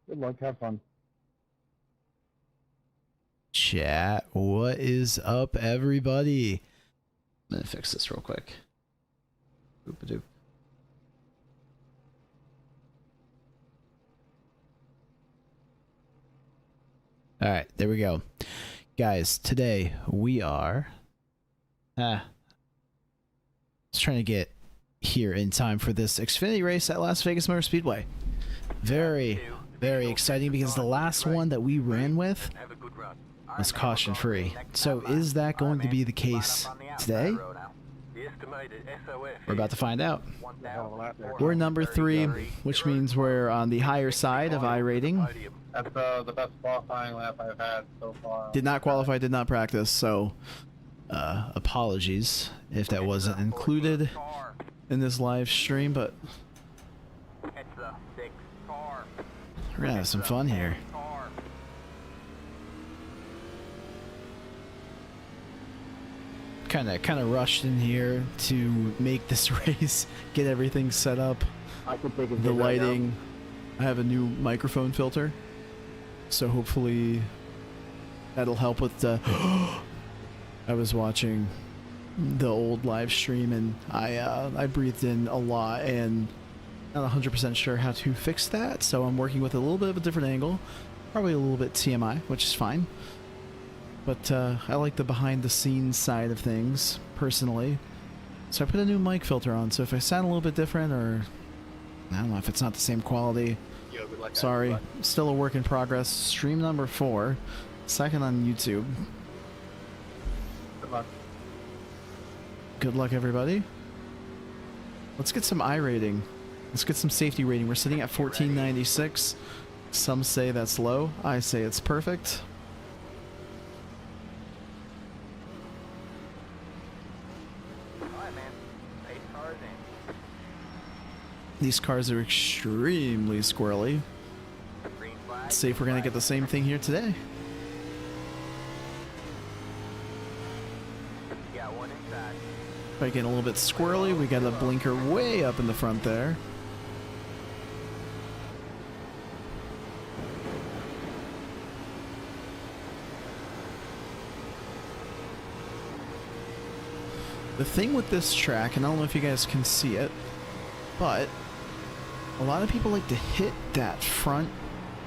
Good luck. Have fun. Chat, what is up, everybody? I'm gonna fix this real quick. Boop-a-doop. All right, there we go. Guys, today we are just trying to get here in time for this Xfinity race at Las Vegas Motor Speedway. Very exciting because the last one that we ran with was caution free. So is that going to be the case today? We're about to find out. We're number 3, which means we're on the higher side of iRating. That's the best qualifying lap I've had so far. Did not qualify, did not practice, so apologies if that wasn't included in this live stream, but we're gonna have some fun here. Kind of rushed in here to make this race, get everything set up. The lighting. I have a new microphone filter, so hopefully that'll help with the. I was watching the old live stream and I breathed in a lot and not 100% sure how to fix that, so I'm working with a little bit of a different angle, probably a little bit TMI, which is fine. But I like the behind-the-scenes side of things, personally. So I put a new mic filter on, so if I sound a little bit different, or I don't know if it's not the same quality, sorry. Still a work in progress. Stream number 4, second on YouTube. Good luck. Good luck, everybody. Let's get some iRating. Let's get some safety rating. We're sitting at 1496. Some say that's low. I say it's perfect. These cars are extremely squirrely. Let's see if we're going to get the same thing here today. By getting a little bit squirrely, we got a blinker way up in the front there. The thing with this track, and I don't know if you guys can see it, but a lot of people like to hit that front,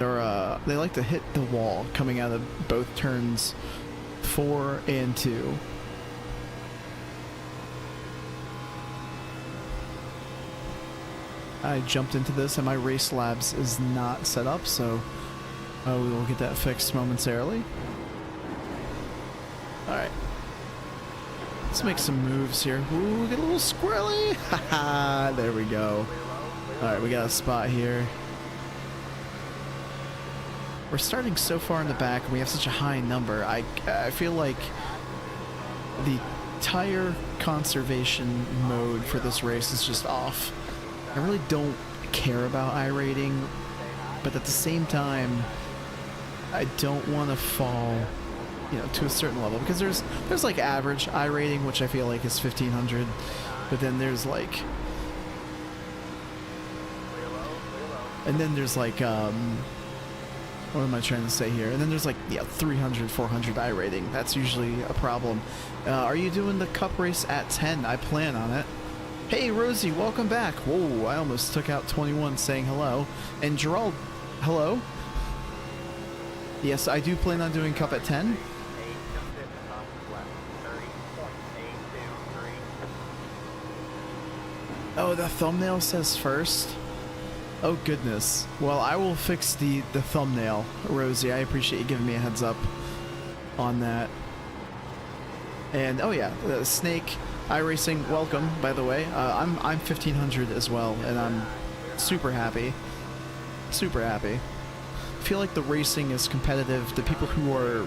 or they like to hit the wall coming out of both turns 4 and 2. I jumped into this and my race labs is not set up, so we will get that fixed momentarily. Alright. Let's make some moves here. Ooh, get a little squirrely. Haha, there we go. Alright, we got a spot here. We're starting so far in the back and we have such a high number. I feel like the tire conservation mode for this race is just off. I really don't care about iRating, but at the same time, I don't want to fall, you know, to a certain level, because there's like average iRating, which I feel like is 1500, but then there's like, and then there's like, what am I trying to say here? And then there's like, yeah, 300, 400 iRating. That's usually a problem. Are you doing the cup race at 10? I plan on it. Hey Rosie, welcome back. Whoa, I almost took out 21 saying hello. And Gerald, hello. Yes, I do plan on doing cup at 10. Oh, the thumbnail says first. Oh goodness. Well, I will fix the thumbnail, Rosie. I appreciate you giving me a heads up on that. And oh yeah, the Snake Iracing, welcome, by the way. I'm 1500 as well, and I'm super happy. Super happy. I feel like the racing is competitive. The people who are,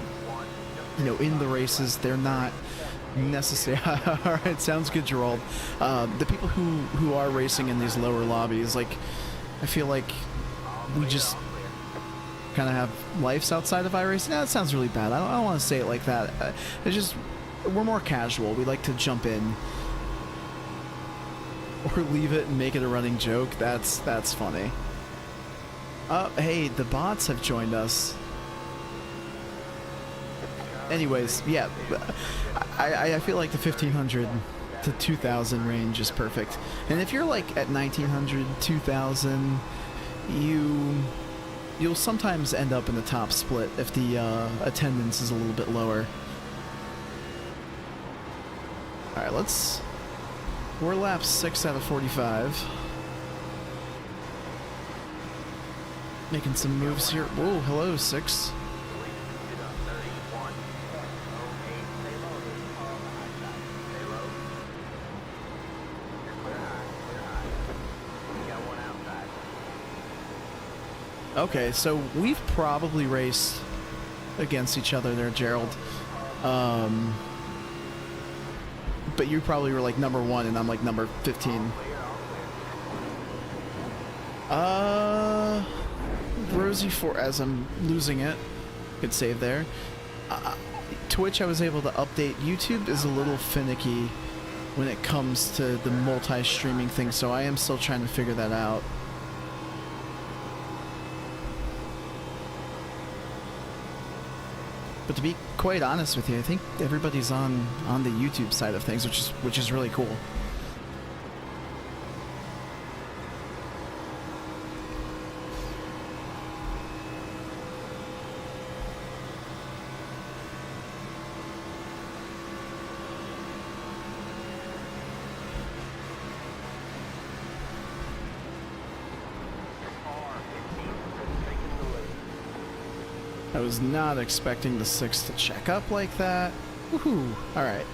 you know, in the races, they're not necessary. All right, sounds good, Gerald. The people who are racing in these lower lobbies, like, I feel like we just kind of have lives outside of iRacing. That sounds really bad. I don't want to say it like that. It's just, we're more casual. We like to jump in or leave it and make it a running joke. That's funny. Hey, the bots have joined us. Anyways, yeah, I feel like the 1500 to 2000 range is perfect. And if you're like at 1900, 2000, you'll sometimes end up in the top split if the attendance is a little bit lower. All right, we're lap 6 out of 45. Making some moves here. Whoa, hello, 6. Okay, so we've probably raced against each other there, Gerald. But you probably were like number 1 and I'm like number 15. Rosie 4 as I'm losing it. Good save there. Twitch I was able to update. YouTube is a little finicky when it comes to the multi-streaming thing, so I am still trying to figure that out. But to be quite honest with you, I think everybody's on the YouTube side of things, which is really cool. I was not expecting the 6 to check up like that. Woohoo! Alright.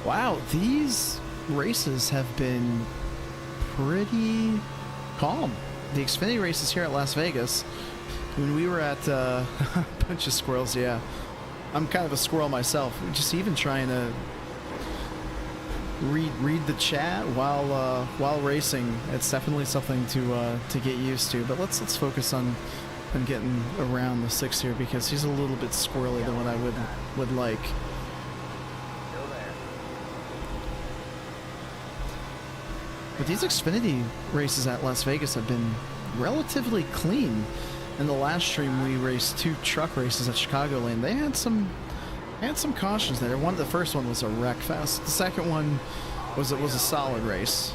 Wow, these races have been pretty calm. The Xfinity races here at Las Vegas, when we were at a bunch of squirrels, yeah. I'm kind of a squirrel myself. Just even trying to read the chat while racing. It's definitely something to get used to. But let's focus on getting around the 6 here because he's a little bit squirrely than what I would like. But these Xfinity races at Las Vegas have been relatively clean. In the last stream, we raced 2 truck races at Chicagoland. They had some cautions there. The first one was a wreck fest. The second one was a solid race.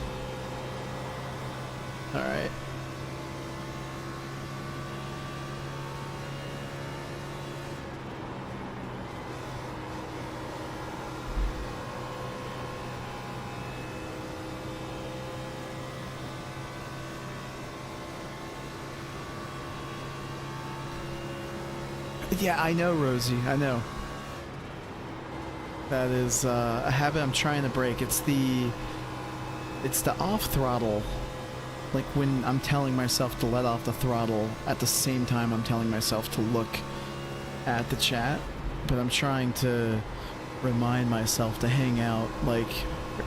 All right. Yeah, I know, Rosie. I know. That is a habit I'm trying to break. It's the off throttle. Like when I'm telling myself to let off the throttle at the same time I'm telling myself to look at the chat. But I'm trying to remind myself to hang out, like,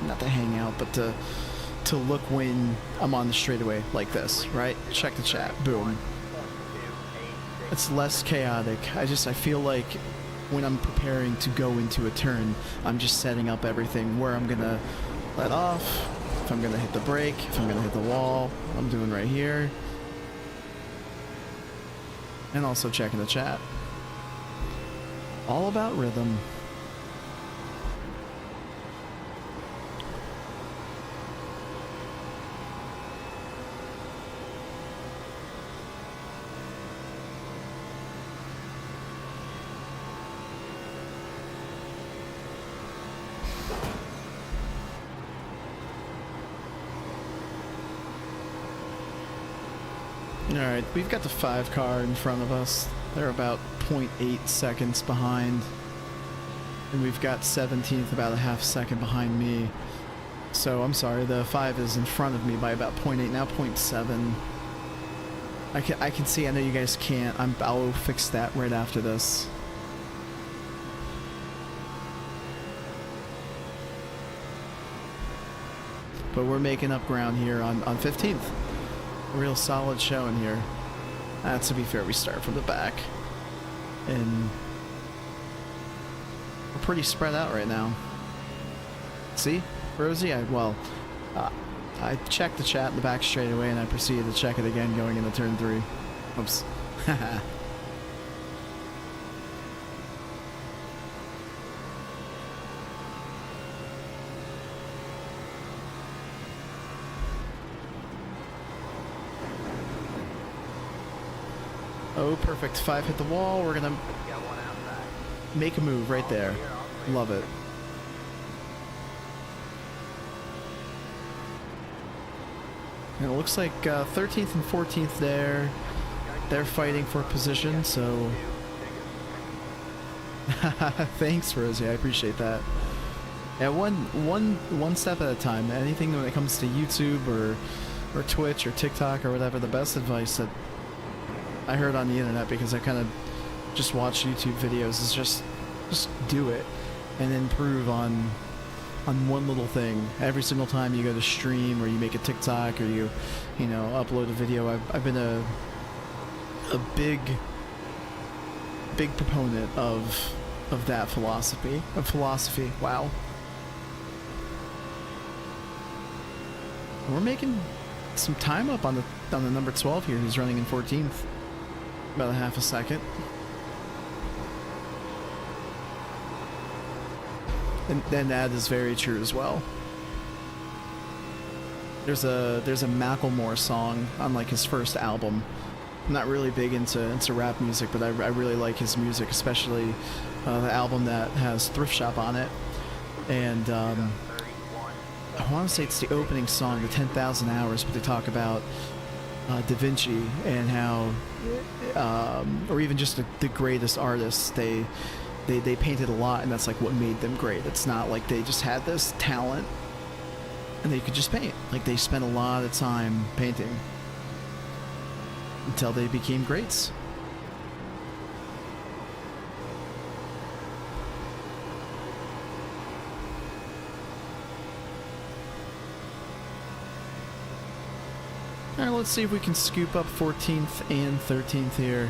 not to hang out, but to look when I'm on the straightaway like this, right? Check the chat. Boom. It's less chaotic. I feel like when I'm preparing to go into a turn, I'm just setting up everything where I'm gonna let off, if I'm gonna hit the brake, if I'm gonna hit the wall. I'm doing right here. And also checking the chat. All about rhythm. Alright, we've got the 5 car in front of us. They're about 0.8 seconds behind. And we've got 17th about a half second behind me. So, I'm sorry, the 5 is in front of me by about 0.8, now 0.7. I can see, I know you guys can't. I'll fix that right after this. But we're making up ground here on 15th. A real solid showing here. To be fair, we start from the back. and we're pretty spread out right now. See, Rosie, I checked the chat in the back straight away, and I proceeded to check it again going into turn 3. Oops. Oh, perfect. 5 hit the wall. We're gonna make a move right there. Love it. And it looks like 13th and 14th there. They're fighting for position, so... Thanks, Rosie. I appreciate that. Yeah, one step at a time. Anything when it comes to YouTube or Twitch or TikTok or whatever, the best advice that I heard on the internet, because I kind of just watch YouTube videos, is just do it and improve on one little thing. Every single time you go to stream or you make a TikTok or you know, upload a video, I've been a big proponent of that philosophy. Wow. We're making some time up on the number 12 here, who's running in 14th. About a half a second. And that is very true as well. There's a Macklemore song on like his first album. I'm not really big into rap music, but I really like his music, especially the album that has Thrift Shop on it. And I want to say it's the opening song, the 10,000 Hours, but they talk about Da Vinci and how, or even just the greatest artists, they painted a lot, and that's like what made them great. It's not like they just had this talent and they could just paint. Like, they spent a lot of time painting until they became greats. Alright, let's see if we can scoop up 14th and 13th here.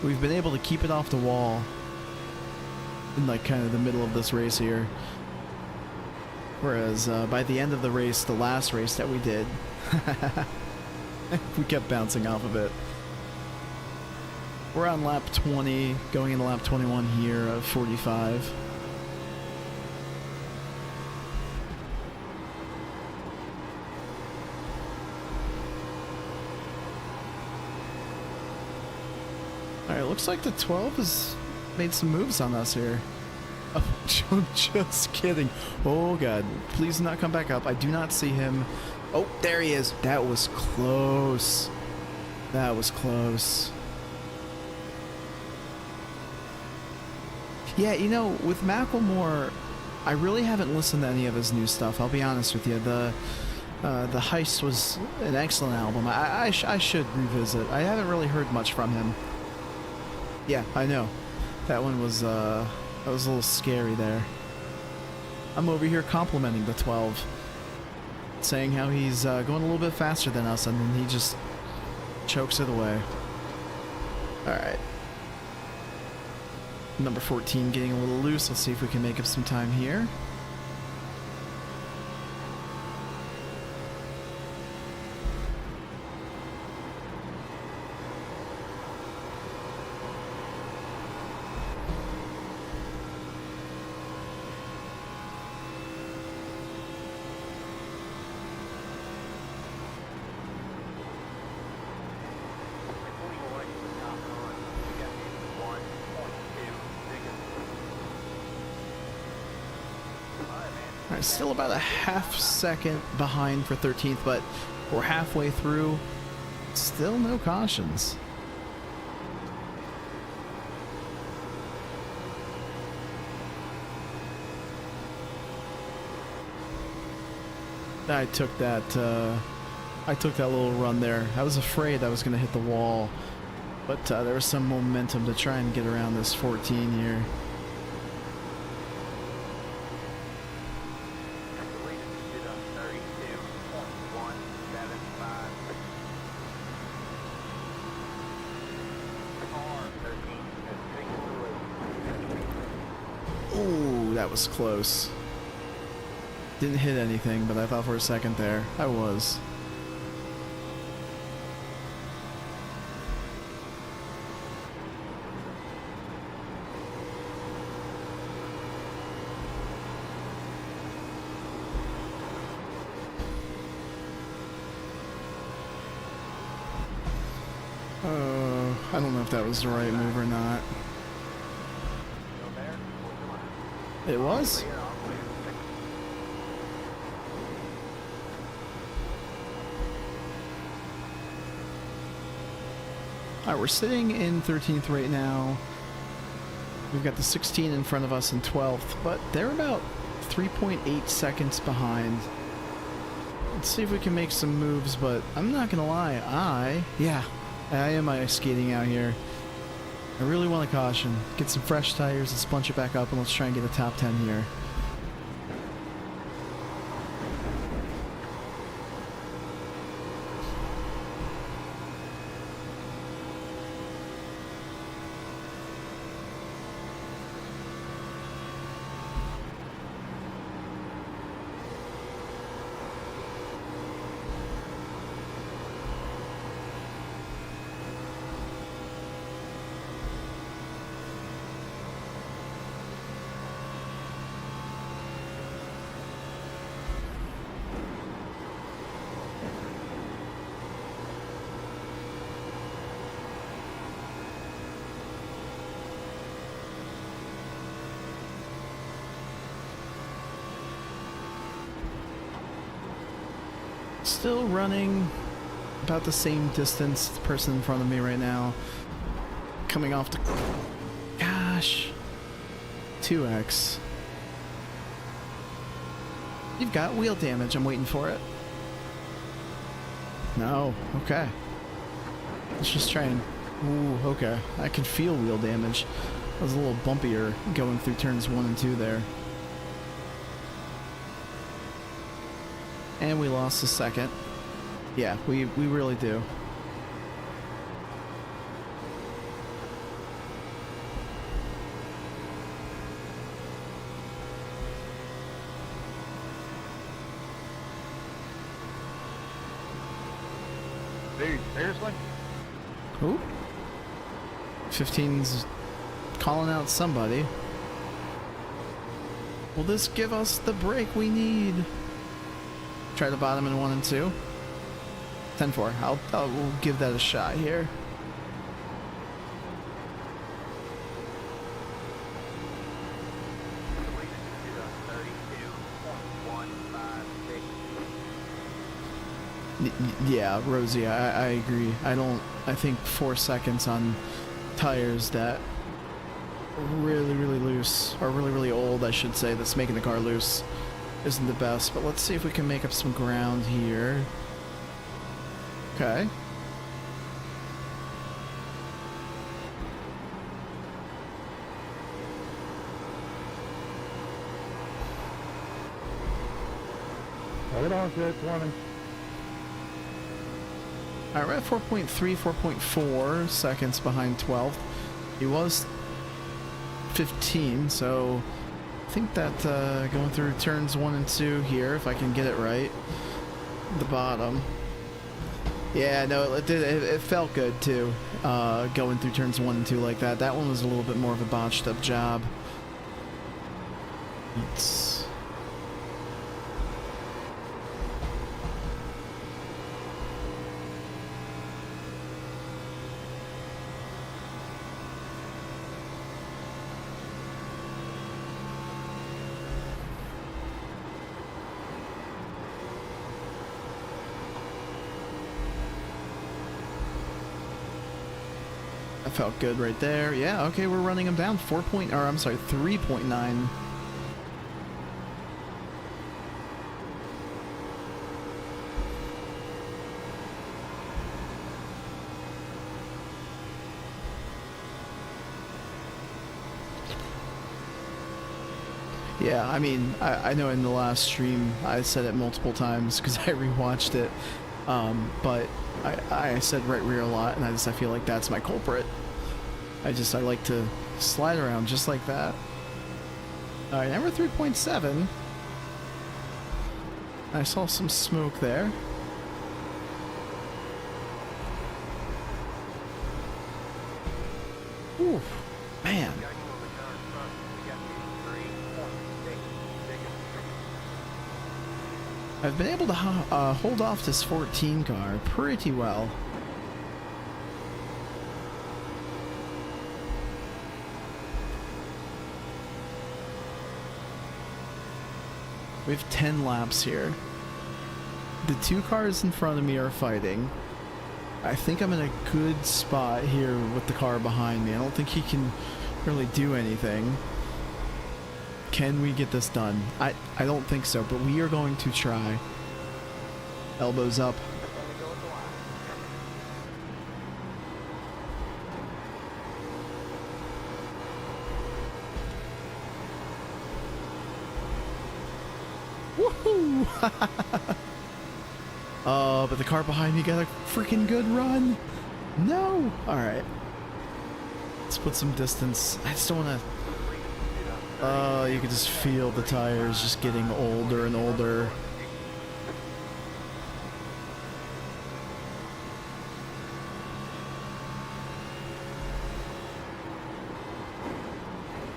We've been able to keep it off the wall in like kind of the middle of this race here. Whereas by the end of the race, the last race that we did, we kept bouncing off of it. We're on lap 20, going into lap 21 here of 45. Alright, looks like the 12 has made some moves on us here. Oh, just kidding. Oh god, please do not come back up. I do not see him. Oh, there he is. That was close. That was close. Yeah, you know, with Macklemore, I really haven't listened to any of his new stuff, I'll be honest with you. The Heist was an excellent album. I should revisit. I haven't really heard much from him. Yeah, I know. That one was, that was a little scary there. I'm over here complimenting the 12. Saying how he's going a little bit faster than us, and then he just chokes it away. Alright. Number 14 getting a little loose. Let's see if we can make up some time here. Alright, still about a half second behind for 13th, but we're halfway through. Still no cautions. I took that little run there. I was afraid I was going to hit the wall, but there was some momentum to try and get around this 14 here. Ooh, that was close. Didn't hit anything, but I thought for a second there I was. I don't know if that was the right move or not. It was? Alright, we're sitting in 13th right now. We've got the 16 in front of us in 12th, but they're about 3.8 seconds behind. Let's see if we can make some moves, but I'm not gonna lie, I am ice skating out here. I really want to caution. Get some fresh tires, let's bunch it back up, and let's try and get a top 10 here. Still running about the same distance as the person in front of me right now. Coming off the... Gosh. 2x. You've got wheel damage. I'm waiting for it. No. Okay. Let's just try and... Ooh, okay. I can feel wheel damage. It was a little bumpier going through turns 1 and 2 there. And we lost a second. Yeah, we really do. Dude, seriously? Who? 15's calling out somebody. Will this give us the break we need? Try the bottom in 1 and 2. 10-4. We'll give that a shot here. Yeah, Rosie, I agree. I think 4 seconds on tires that really loose, or really old, I should say, that's making the car loose, isn't the best, but let's see if we can make up some ground here. Okay. Hold on to it, 20. Alright, we're at 4.3, 4.4 seconds behind 12th. He was 15, so I think that going through turns 1 and 2 here, if I can get it right, the bottom. Yeah, no, it felt good too, going through turns 1 and 2 like that. That one was a little bit more of a botched up job. That felt good right there. Yeah, okay, we're running them down 3.9. Yeah, I mean, I know in the last stream I said it multiple times because I rewatched it, but I said right rear a lot, and I feel like that's my culprit. I like to slide around just like that. All right, number 3.7. I saw some smoke there. Ooh, man. I've been able to hold off this 14 car pretty well. We have 10 laps here. The two cars in front of me are fighting. I think I'm in a good spot here with the car behind me. I don't think he can really do anything. Can we get this done? I don't think so, but we are going to try. Elbows up. Woohoo! Oh, but the car behind me got a freaking good run. No! Alright. Let's put some distance. I just don't want to... you can just feel the tires just getting older and older.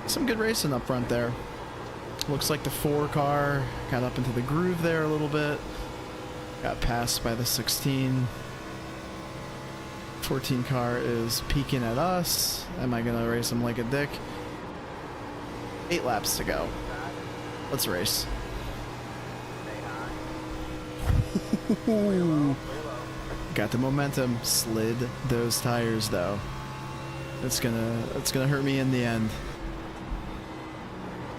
Some good racing up front there. Looks like the 4 car got up into the groove there a little bit. Got passed by the 16. 14 car is peeking at us. Am I gonna race him like a dick? 8 laps to go. Let's race. Got the momentum. Slid those tires though. It's gonna hurt me in the end.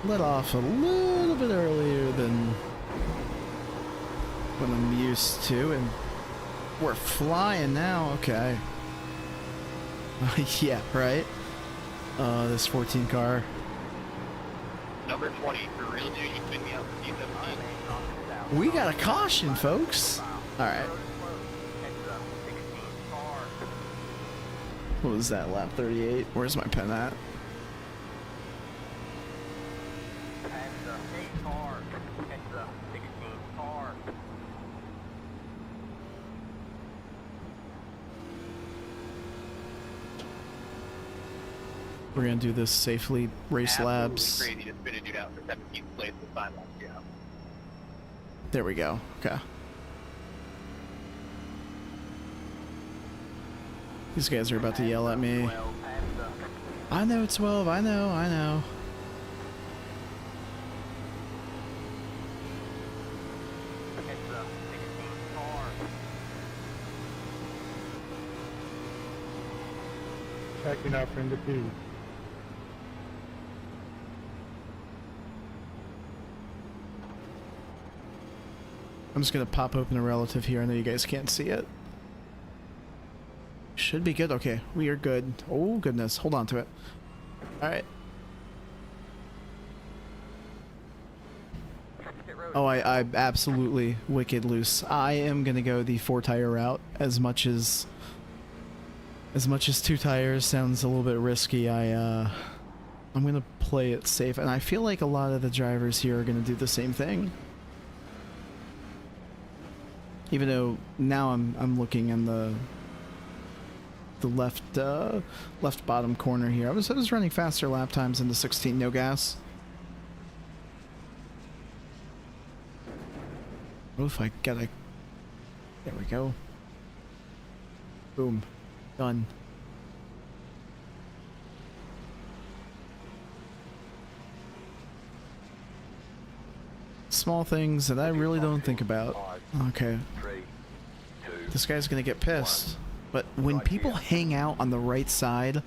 Let off a little bit earlier than what I'm used to, and we're flying now. Okay. Yeah, right. This 14 car. Number 20 for real dude. You picked me up for D17. We got a caution, folks. All right. What was that? Lap 38. Where's my pen at? We're gonna do this safely. Race labs. Crazy to spin a dude out for 17th place this time last year. There we go. Okay. These guys are about to yell at me. I know 12. I know. Checking out from the P. I'm just gonna pop open a relative here. I know you guys can't see it. Should be good. Okay, we are good. Oh goodness, hold on to it. All right. Oh, I absolutely wicked loose. I am gonna go the 4-tire route as much as 2 tires sounds a little bit risky. I'm gonna play it safe, and I feel like a lot of the drivers here are gonna do the same thing. Even though now I'm looking in the left bottom corner here. I was running faster lap times in the 16, no gas. Oof, I gotta. There we go. Boom, done. Small things that I really don't think about. Okay. This guy's gonna get pissed. But when people hang out on the right side,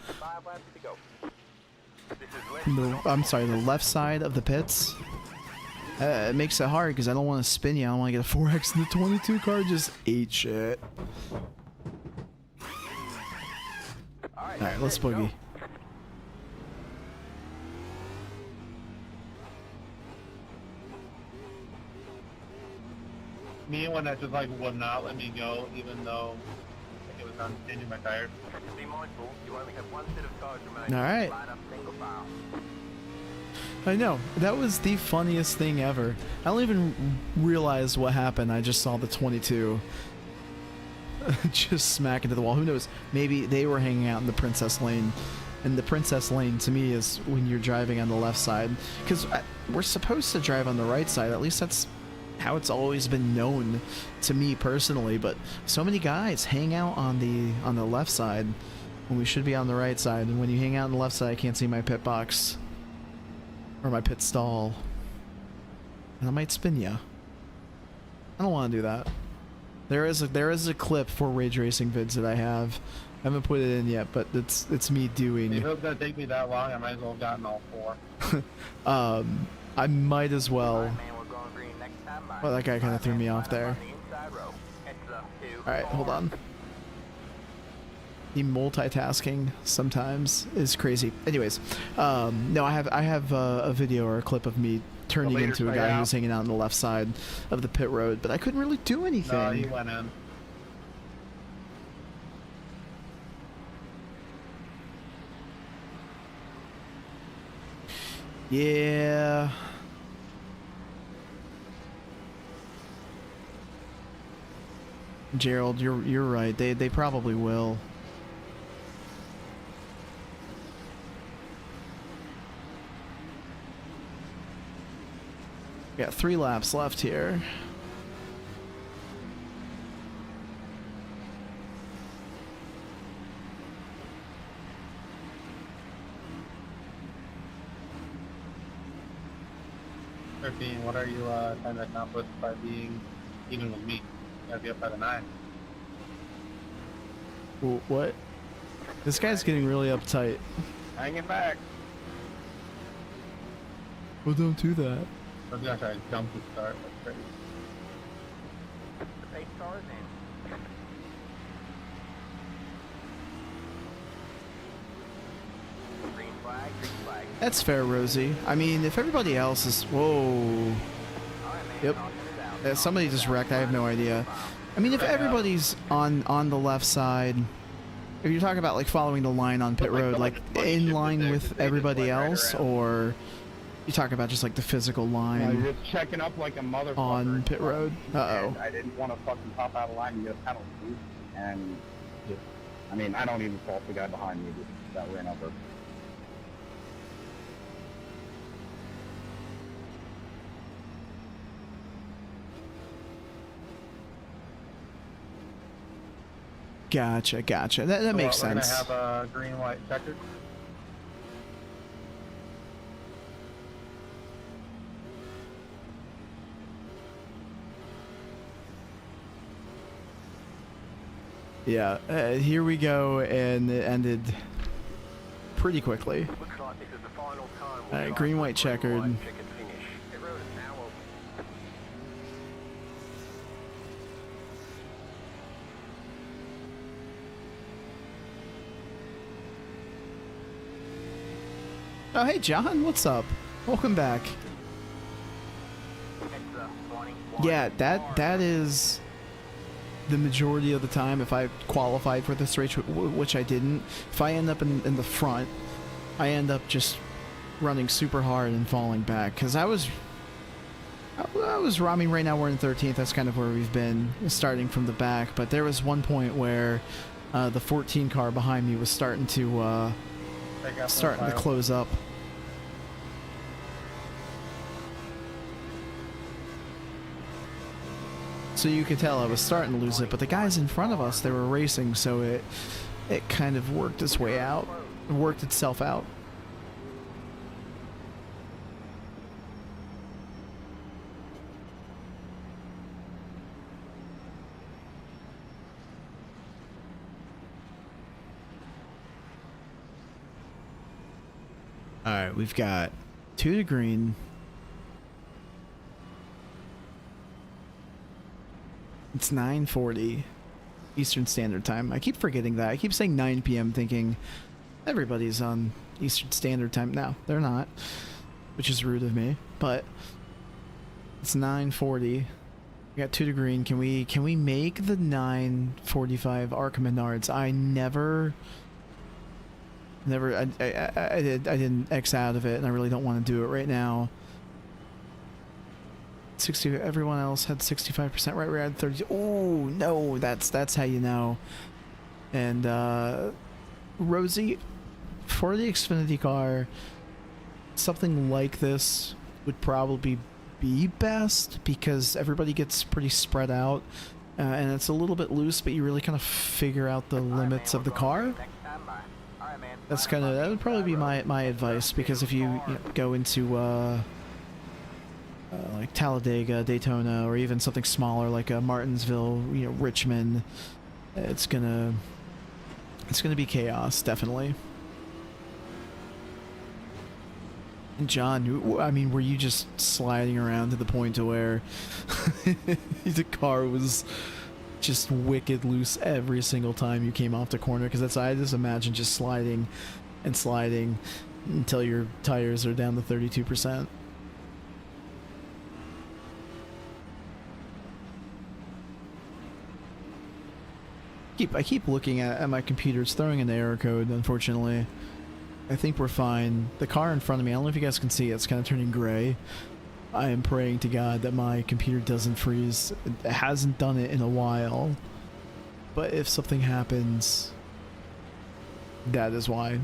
the left side of the pits, it makes it hard because I don't want to spin you. I don't want to get a 4X and the 22 car just ate shit. Alright, let's boogie. Me and one that just like would not let me go, even though like, it was on changing my tires. Alright. I know. That was the funniest thing ever. I don't even realize what happened. I just saw the 22 just smack into the wall. Who knows? Maybe they were hanging out in the Princess Lane. And the Princess Lane, to me, is when you're driving on the left side. Because we're supposed to drive on the right side. At least that's how it's always been known to me personally. But so many guys hang out on the left side when we should be on the right side. And when you hang out on the left side, I can't see my pit box. Or my pit stall. And I might spin ya. I don't want to do that. There is a clip for Rage Racing vids that I have. I haven't put it in yet, but it's me doing. If it's gonna take me that long, I might as well have gotten all 4. I might as well. Well, that guy kind of threw me off there. Alright, hold on. The multitasking sometimes is crazy. Anyways, no, I have a video or a clip of me turning into a guy who's hanging out on the left side of the pit road, but I couldn't really do anything. No, you went in. Yeah. Gerald, you're right. They probably will. Got 3 laps left here. What are you trying to accomplish by being even with me? You gotta be up by the 9. What? This guy's getting really uptight. Hang it back. Well, don't do that. I was gonna try to jump the start. That's crazy. The pace car is in. Green flag, green flag. That's fair, Rosie. I mean, if everybody else is... Whoa. Yep. Somebody just wrecked. I have no idea. I mean, if everybody's on the left side... If you're talking about, like, following the line on pit road, like, in line with everybody else, or... You talk about just, like, the physical line you're checking up like a motherfucker on pit road? Uh-oh. And I didn't want to fucking pop out of line and get a penalty. And just... I mean, I don't even fault the guy behind me that ran over. Gotcha. That makes sense. We're gonna have a green, white checkered. Yeah, here we go, and it ended pretty quickly. Looks like this is the final time. Alright, green, white, checkered. Checkered finish. Pit road is now open. Oh, hey, John, what's up? Welcome back. Yeah, that is the majority of the time. If I qualified for this race, which I didn't, if I end up in the front, I end up just running super hard and falling back. Because I was, I mean, right now we're in 13th. That's kind of where we've been, starting from the back. But there was one point where the 14 car behind me was starting to close up. So you could tell I was starting to lose it, but the guys in front of us, they were racing, so it kind of worked its way out, worked itself out. All right, we've got 2 to green. It's 9:40 Eastern Standard Time. I keep forgetting that. I keep saying 9 p.m. thinking everybody's on Eastern Standard Time. No, they're not, which is rude of me, but it's 9:40. We got 2 to green. Can we make the 9:45 Arca Menards? I never Never, I didn't X out of it, and I really don't want to do it right now. 60. Everyone else had 65%. Right, we had 30. Oh no, that's how you know. And Rosie, for the Xfinity car, something like this would probably be best because everybody gets pretty spread out, and it's a little bit loose, but you really kind of figure out the limits of the car. That would probably be my advice, because if you go into like Talladega, Daytona, or even something smaller like Martinsville, Richmond, it's gonna be chaos, definitely. And John, I mean, were you just sliding around to the point to where the car was just wicked loose every single time you came off the corner? Because I just imagine just sliding and sliding until your tires are down to 32%. I keep looking at my computer. It's throwing an error code, unfortunately. I think we're fine. The car in front of me, I don't know if you guys can see, it's kind of turning gray. I am praying to God that my computer doesn't freeze. It hasn't done it in a while. But if something happens, that is why.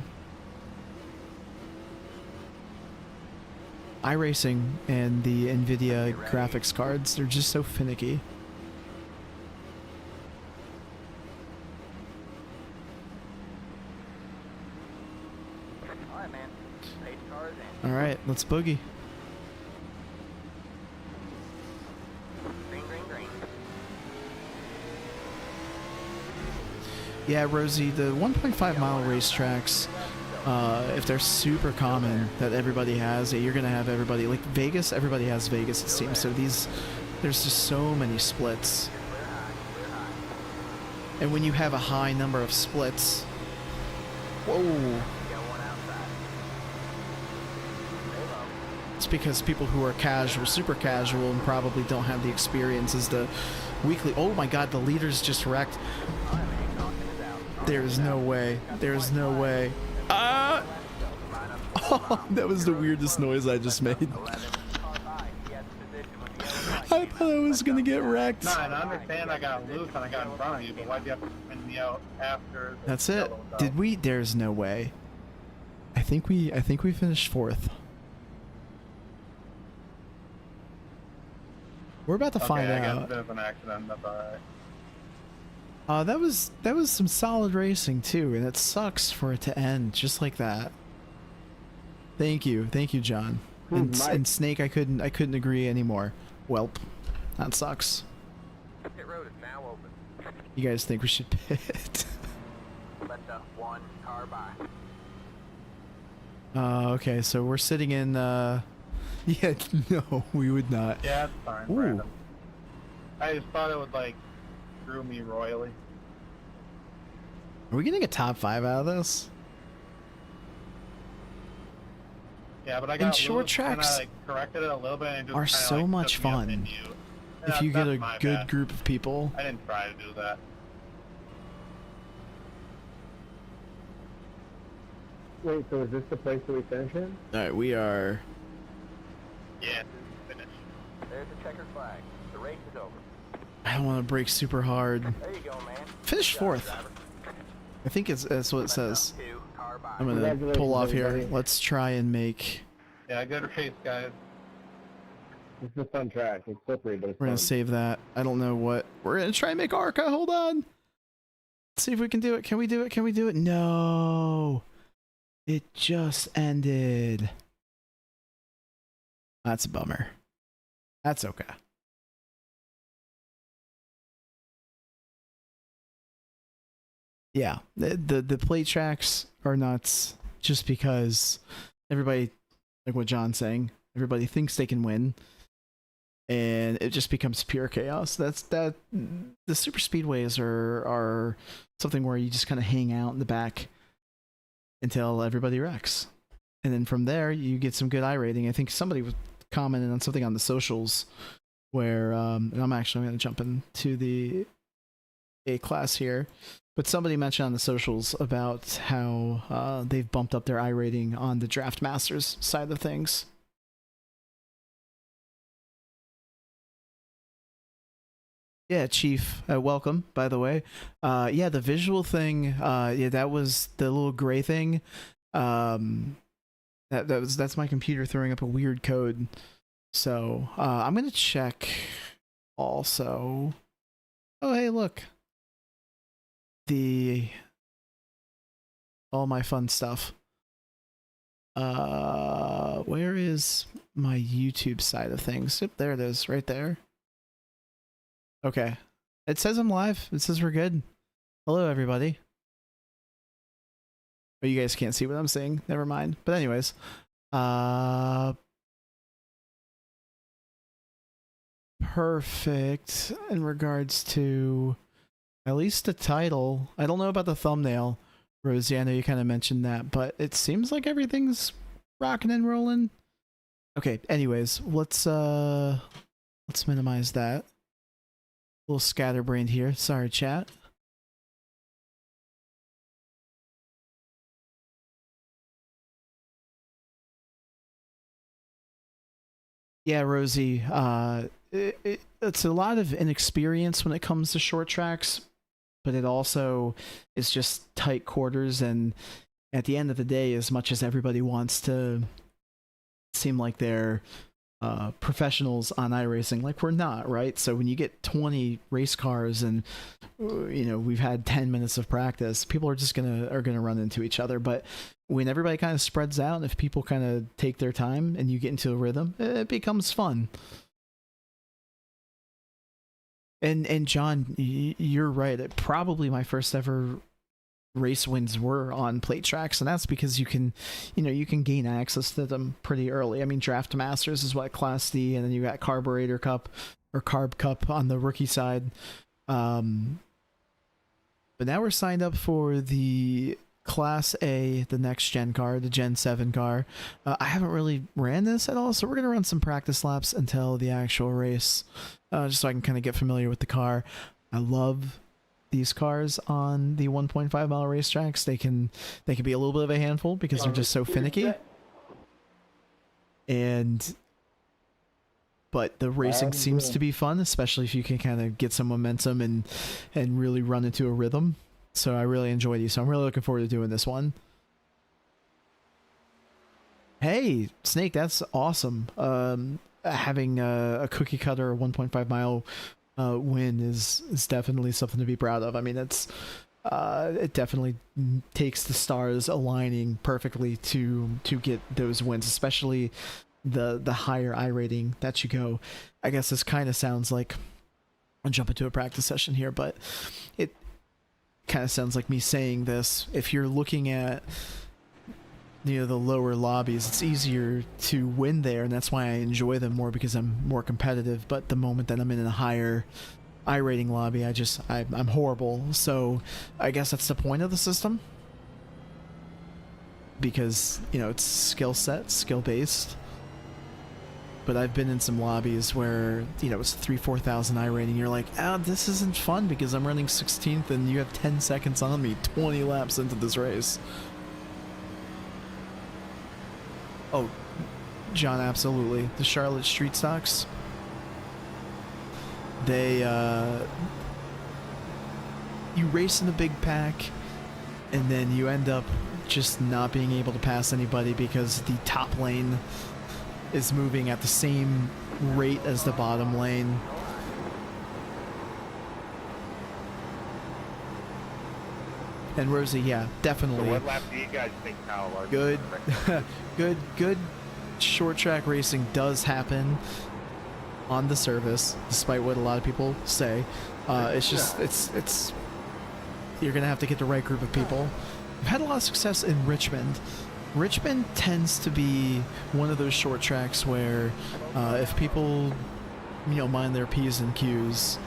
Iracing and the NVIDIA graphics cards, they're just so finicky. Alright, let's boogie. Yeah, Rosie, the 1.5 mile racetracks, if they're super common that everybody has, you're gonna have everybody, like Vegas, everybody has Vegas, it seems. So there's just so many splits. And when you have a high number of splits, whoa. It's because people who are casual, super casual, and probably don't have the experience as the weekly. Oh my God, the leader's just wrecked. There's no way. There's no way. Ah! Oh, that was the weirdest noise I just made. I thought I was gonna get wrecked. No, and I understand I got loose and I got in front of you, but why'd you have to spin me out after? That's it. Did we? There's no way. I think we finished fourth. We're about to find out. I got a bit of an accident, that's alright. That was some solid racing too, and it sucks for it to end just like that. Thank you, John. And Snake, I couldn't agree anymore. Welp, that sucks. Pit road is now open. You guys think we should pit? Let the one car by. Okay, so we're sitting in. Yeah, no, we would not. Yeah, it's fine. Ooh. Random. I just thought it would like screw me royally. Are we getting a top 5 out of this? Yeah, but I got And short loose, tracks and I, like, corrected it a little bit and it just are kinda, so like, much took me up fun into you. if Yeah, you get that's a my good bad. group of people. I didn't try to do that. Wait, so is this the place that we finish in? Alright, we are. Yeah, finish. There's a checkered flag. The race is over. I don't want to brake super hard. There you go, man. Finish Good job, fourth. driver. I think that's what it says. Two car by. I'm gonna Congratulations, pull off here. everybody. Let's try and make. Yeah, good race, guys. It's a fun track. It's slippery, but it's We're gonna fun. save that. I don't know what. We're gonna try and make Arca. Hold on. Let's see if we can do it. Can we do it? Can we do it? No. It just ended. That's a bummer. That's okay. Yeah, the plate tracks are nuts just because everybody, like what John's saying, everybody thinks they can win, and it just becomes pure chaos. The super speedways are something where you just kind of hang out in the back until everybody wrecks, and then from there you get some good iRating. I think somebody was commenting on something on the socials where and I'm going to jump into the A class here. But somebody mentioned on the socials about how they've bumped up their iRating on the Draft Masters side of things. Yeah, Chief, welcome, by the way. Yeah, the visual thing, yeah, that was the little gray thing. That's my computer throwing up a weird code. So, I'm gonna check also. Oh, hey, look. All my fun stuff. Where is my YouTube side of things? Yep, there it is, right there. Okay. It says I'm live. It says we're good. Hello, everybody. Oh, you guys can't see what I'm saying. Never mind. But anyways, perfect in regards to at least the title. I don't know about the thumbnail, Rosie. I know you kind of mentioned that, but it seems like everything's rocking and rolling. Okay. Anyways, let's minimize that. A little scatterbrained here. Sorry, chat. Yeah, Rosie. It's a lot of inexperience when it comes to short tracks, but it also is just tight quarters. And at the end of the day, as much as everybody wants to seem like they're professionals on iRacing, like we're not, right? So when you get 20 race cars and we've had 10 minutes of practice, people are just gonna run into each other. But when everybody kind of spreads out, and if people kind of take their time and you get into a rhythm, it becomes fun. And John, you're right. Probably my first ever race wins were on plate tracks, and that's because you can gain access to them pretty early. I mean, Draft Masters is what, Class D, and then you got Carburetor Cup or Carb Cup on the rookie side. But now we're signed up for the Class A, the next gen car, the Gen 7 car. I haven't really ran this at all, so we're gonna run some practice laps until the actual race, just so I can kind of get familiar with the car. I love these cars on the 1.5 mile racetracks. They can be a little bit of a handful because they're just so finicky. But the racing seems to be fun, especially if you can kind of get some momentum and really run into a rhythm. So I really enjoy these. So I'm really looking forward to doing this one. Hey, Snake, that's awesome. Having a cookie cutter 1.5 mile win is definitely something to be proud of. I mean, it definitely takes the stars aligning perfectly to get those wins, especially the higher iRating that you go. I guess this kind of sounds like I'll jump into a practice session here, but it kind of sounds like me saying this. If you're looking at the lower lobbies, it's easier to win there, and that's why I enjoy them more, because I'm more competitive. But the moment that I'm in a higher iRating lobby, I'm horrible. So I guess that's the point of the system, because it's skill based. But I've been in some lobbies where it's 3,000-4,000 iRating. You're like, this isn't fun because I'm running 16th and you have 10 seconds on me 20 laps into this race. Oh, John, absolutely. The Charlotte Street Stocks, you race in a big pack, and then you end up just not being able to pass anybody because the top lane is moving at the same rate as the bottom lane. And Rosie, yeah, definitely. So what lap do you guys think Kyle Larson? Good, good short track racing does happen on the service, despite what a lot of people say. It's just, it's you're gonna have to get the right group of people. I've had a lot of success in Richmond. Richmond tends to be one of those short tracks where if people mind their P's and Q's,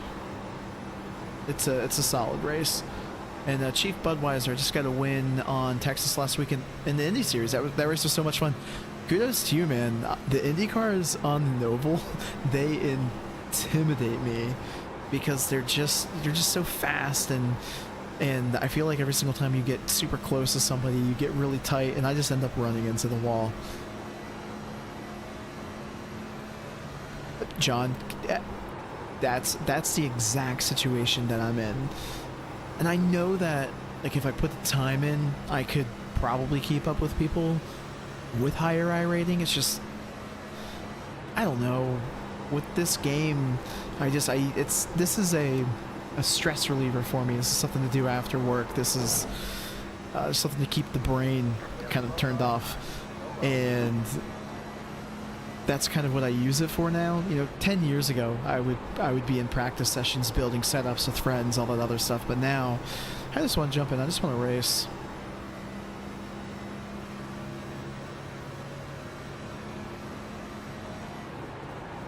it's a solid race. And Chief Budweiser just got a win on Texas last week in the Indy Series. That race was so much fun. Kudos to you, man. The Indy cars on the Noble, they intimidate me because they're just so fast, and And I feel like every single time you get super close to somebody, you get really tight, and I just end up running into the wall. John, that's the exact situation that I'm in. And I know that, like, if I put the time in, I could probably keep up with people with higher I rating. It's just, I don't know. With this game, this is a stress reliever for me. This is something to do after work. This is something to keep the brain kind of turned off. And that's kind of what I use it for now. You know, 10 years ago, I would be in practice sessions building setups with friends, all that other stuff. But now, I just want to jump in. I just want to race.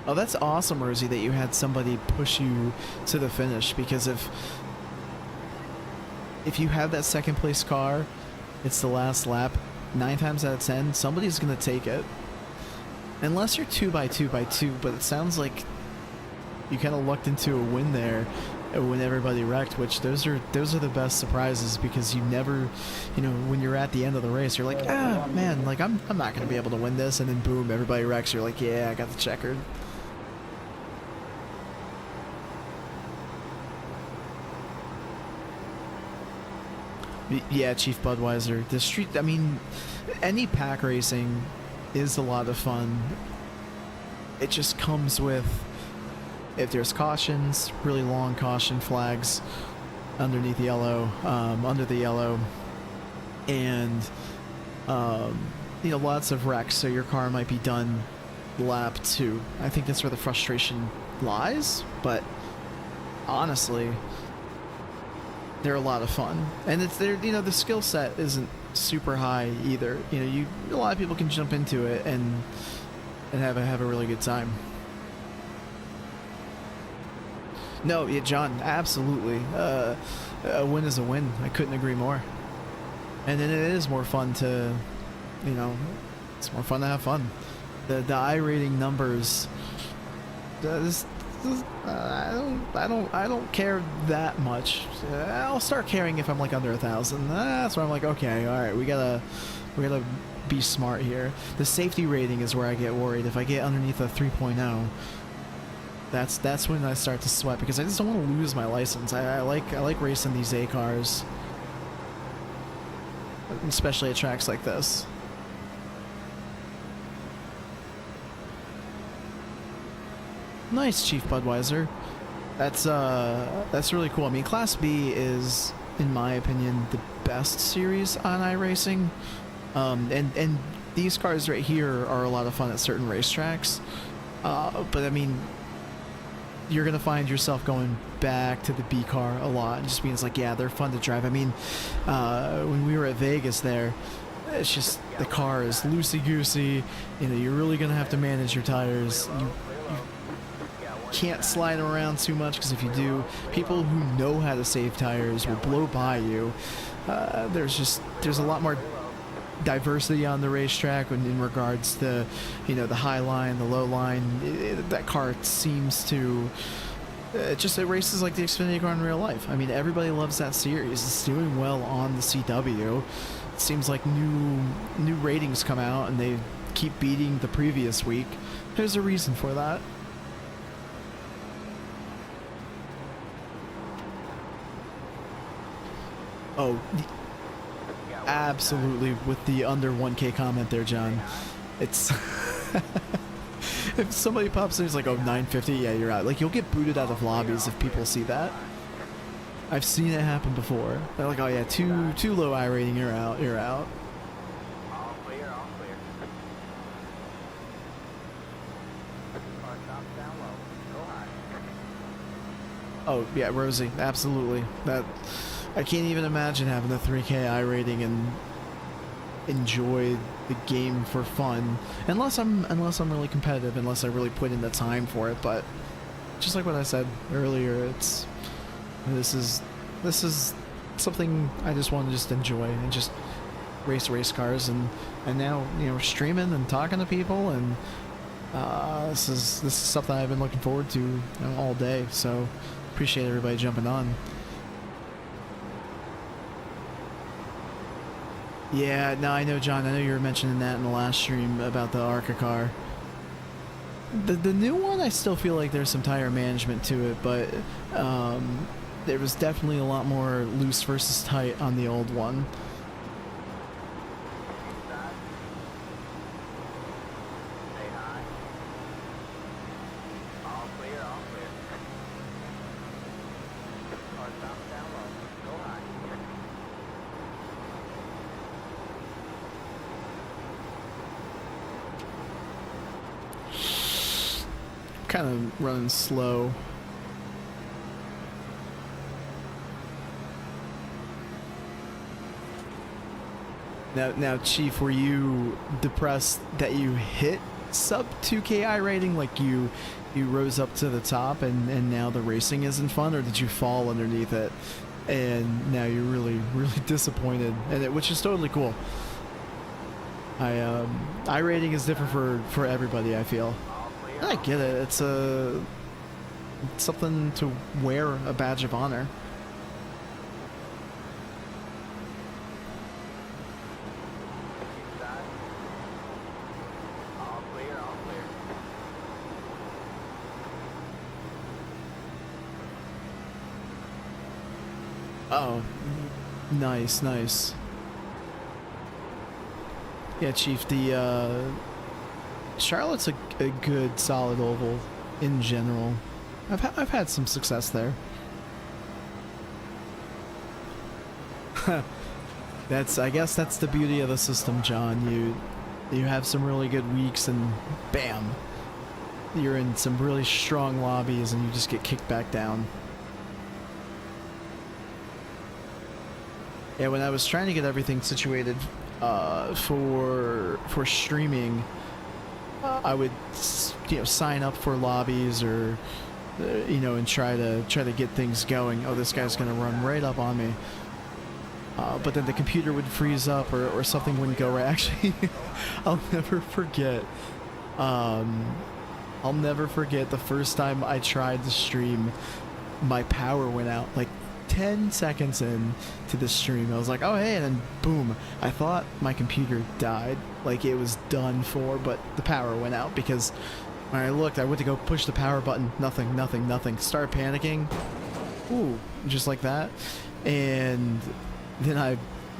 Oh, that's awesome, Rosie, that you had somebody push you to the finish, because if you have that second place car, it's the last lap, 9 times out of 10, somebody's going to take it. Unless you're 2x2x2, but it sounds like you kind of lucked into a win there when everybody wrecked, which those are the best surprises, because you never, you know, when you're at the end of the race, you're like, ah, man, like I'm not going to be able to win this, and then boom, everybody wrecks, you're like, yeah, I got the checkered. Yeah, Chief Budweiser. The street, I mean, any pack racing is a lot of fun. It just comes with, if there's cautions, really long caution flags underneath yellow, under the yellow, and, you know, lots of wrecks, so your car might be done lap 2. I think that's where the frustration lies, but honestly, they're a lot of fun, and it's there. You know, the skill set isn't super high either. You know, a lot of people can jump into it and have a really good time. No, yeah, John, absolutely. A win is a win. I couldn't agree more. And then it is more fun to, you know, it's more fun to have fun. The I rating numbers. I don't care that much. I'll start caring if I'm like under 1,000. That's where I'm like, okay, all right, we gotta be smart here. The safety rating is where I get worried. If I get underneath a 3.0, that's when I start to sweat, because I just don't want to lose my license. I like racing these A cars, especially at tracks like this. Nice, Chief Budweiser. That's really cool. I mean, Class B is, in my opinion, the best series on iRacing. And these cars right here are a lot of fun at certain racetracks. But I mean, you're gonna find yourself going back to the B car a lot, and just being like, yeah, they're fun to drive. I mean, when we were at Vegas there, it's just, the car is loosey-goosey. You know, you're really gonna have to manage your tires. You can't slide around too much, because if you do, people who know how to save tires will blow by you. There's a lot more diversity on the racetrack in regards to, you know, the high line, the low line. That car seems to it races like the Xfinity car in real life. I mean, everybody loves that series. It's doing well on the CW. It seems like new ratings come out and they keep beating the previous week. There's a reason for that. Oh, absolutely, with the under 1K comment there, John. It's if somebody pops in who's like, oh, 950, yeah, you're out. Like, you'll get booted out of lobbies if people see that. I've seen it happen before. They're like, oh yeah, too low I rating, you're out, you're out. All clear, all clear. Car stops down low. Go high. Oh yeah, Rosie, absolutely. That, I can't even imagine having a 3K I rating and enjoy the game for fun, unless I'm really competitive, unless I really put in the time for it. But just like what I said earlier, this is something I just want to just enjoy and just race cars, and now, you know, streaming and talking to people, and this is something I've been looking forward to, you know, all day. So appreciate everybody jumping on. Yeah, no, I know, John. I know you were mentioning that in the last stream about the Arca car. The new one, I still feel like there's some tire management to it, but there was definitely a lot more loose versus tight on the old one. Stay high. All clear, all clear. Car stop down low. Go high. Kind of running slow. Now, Chief, were you depressed that you hit sub 2K rating, like you rose up to the top and now the racing isn't fun, or did you fall underneath it and now you're really disappointed, which is totally cool. I rating is different for everybody, I feel. I get it. It's something to wear a badge of honor. All clear, all clear. Oh, nice. Yeah, Chief, the Charlotte's a good solid oval in general. I've had some success there. I guess that's the beauty of the system, John. You have some really good weeks and bam, you're in some really strong lobbies and you just get kicked back down. Yeah, when I was trying to get everything situated for streaming, I would sign up for lobbies or and try to get things going. Oh, this guy's gonna run right up on me. But then the computer would freeze up or something wouldn't go right. Actually, I'll never forget. I'll never forget the first time I tried to stream. My power went out like 10 seconds in to the stream. I was like, oh hey, and then boom, I thought my computer died, like it was done for, but the power went out because when I looked, I went to go push the power button, nothing. Started panicking, ooh, just like that. And then I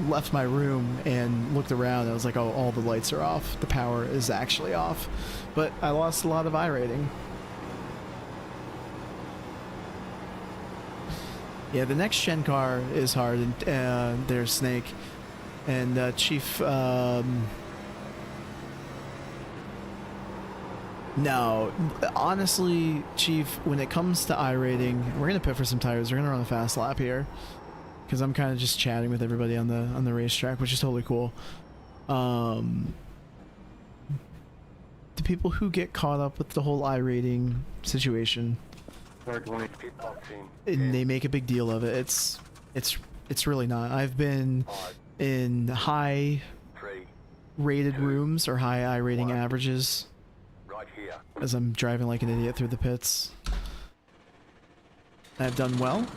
left my room and looked around. I was like, oh, all the lights are off, the power is actually off. But I lost a lot of iRating. Yeah, the next gen car is hard, and there's Snake. And Chief, no, honestly, Chief, when it comes to iRating, we're gonna pit for some tires. We're gonna run a fast lap here, because I'm kind of just chatting with everybody on the racetrack, which is totally cool. The people who get caught up with the whole iRating situation, and they make a big deal of it. It's really not. I've been in high rated rooms or high iRating averages as I'm driving like an idiot through the pits. I've done well.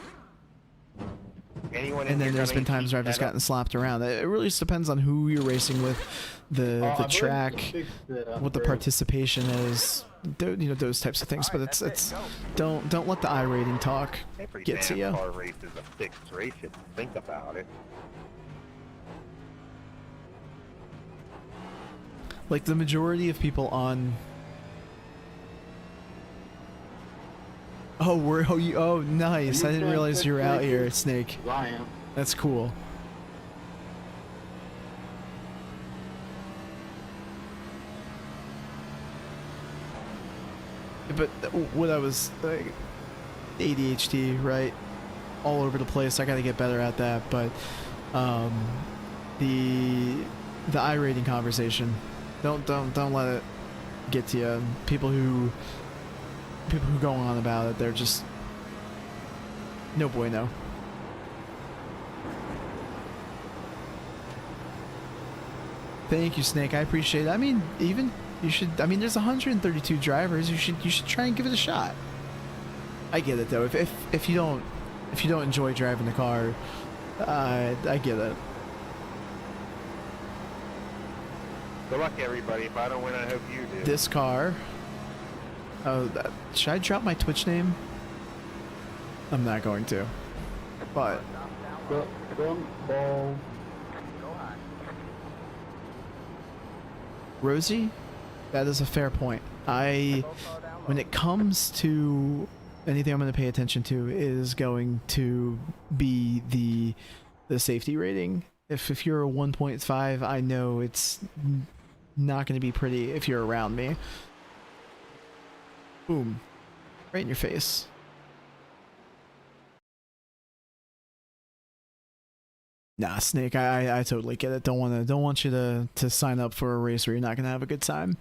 And then there's been times where I've just gotten slapped around. It really just depends on who you're racing with, the track, what the participation is, those types of things. But it's don't let the iRating talk get to you. Every car race is a fixed race if you think about it. Like the majority of people on. Oh, nice. I didn't realize you were out here, Snake. I am. That's cool. But what I was like, ADHD, right? All over the place. I gotta get better at that. But the iRating conversation, don't let it get to you. People who go on about it, they're just no bueno. Thank you, Snake. I appreciate it. I mean, even you should. I mean, there's 132 drivers. You should try and give it a shot. I get it though. If you don't enjoy driving the car, I get it. Good luck, everybody. If I don't win, I hope you do. This car. Oh, should I drop my Twitch name? I'm not going to. But Ball. Rosie, that is a fair point. When it comes to anything I'm going to pay attention to is going to be the safety rating. If you're a 1.5, I know it's not going to be pretty if you're around me. Boom. Right in your face. Nah, Snake, I totally get it. Don't want you to sign up for a race where you're not gonna have a good time.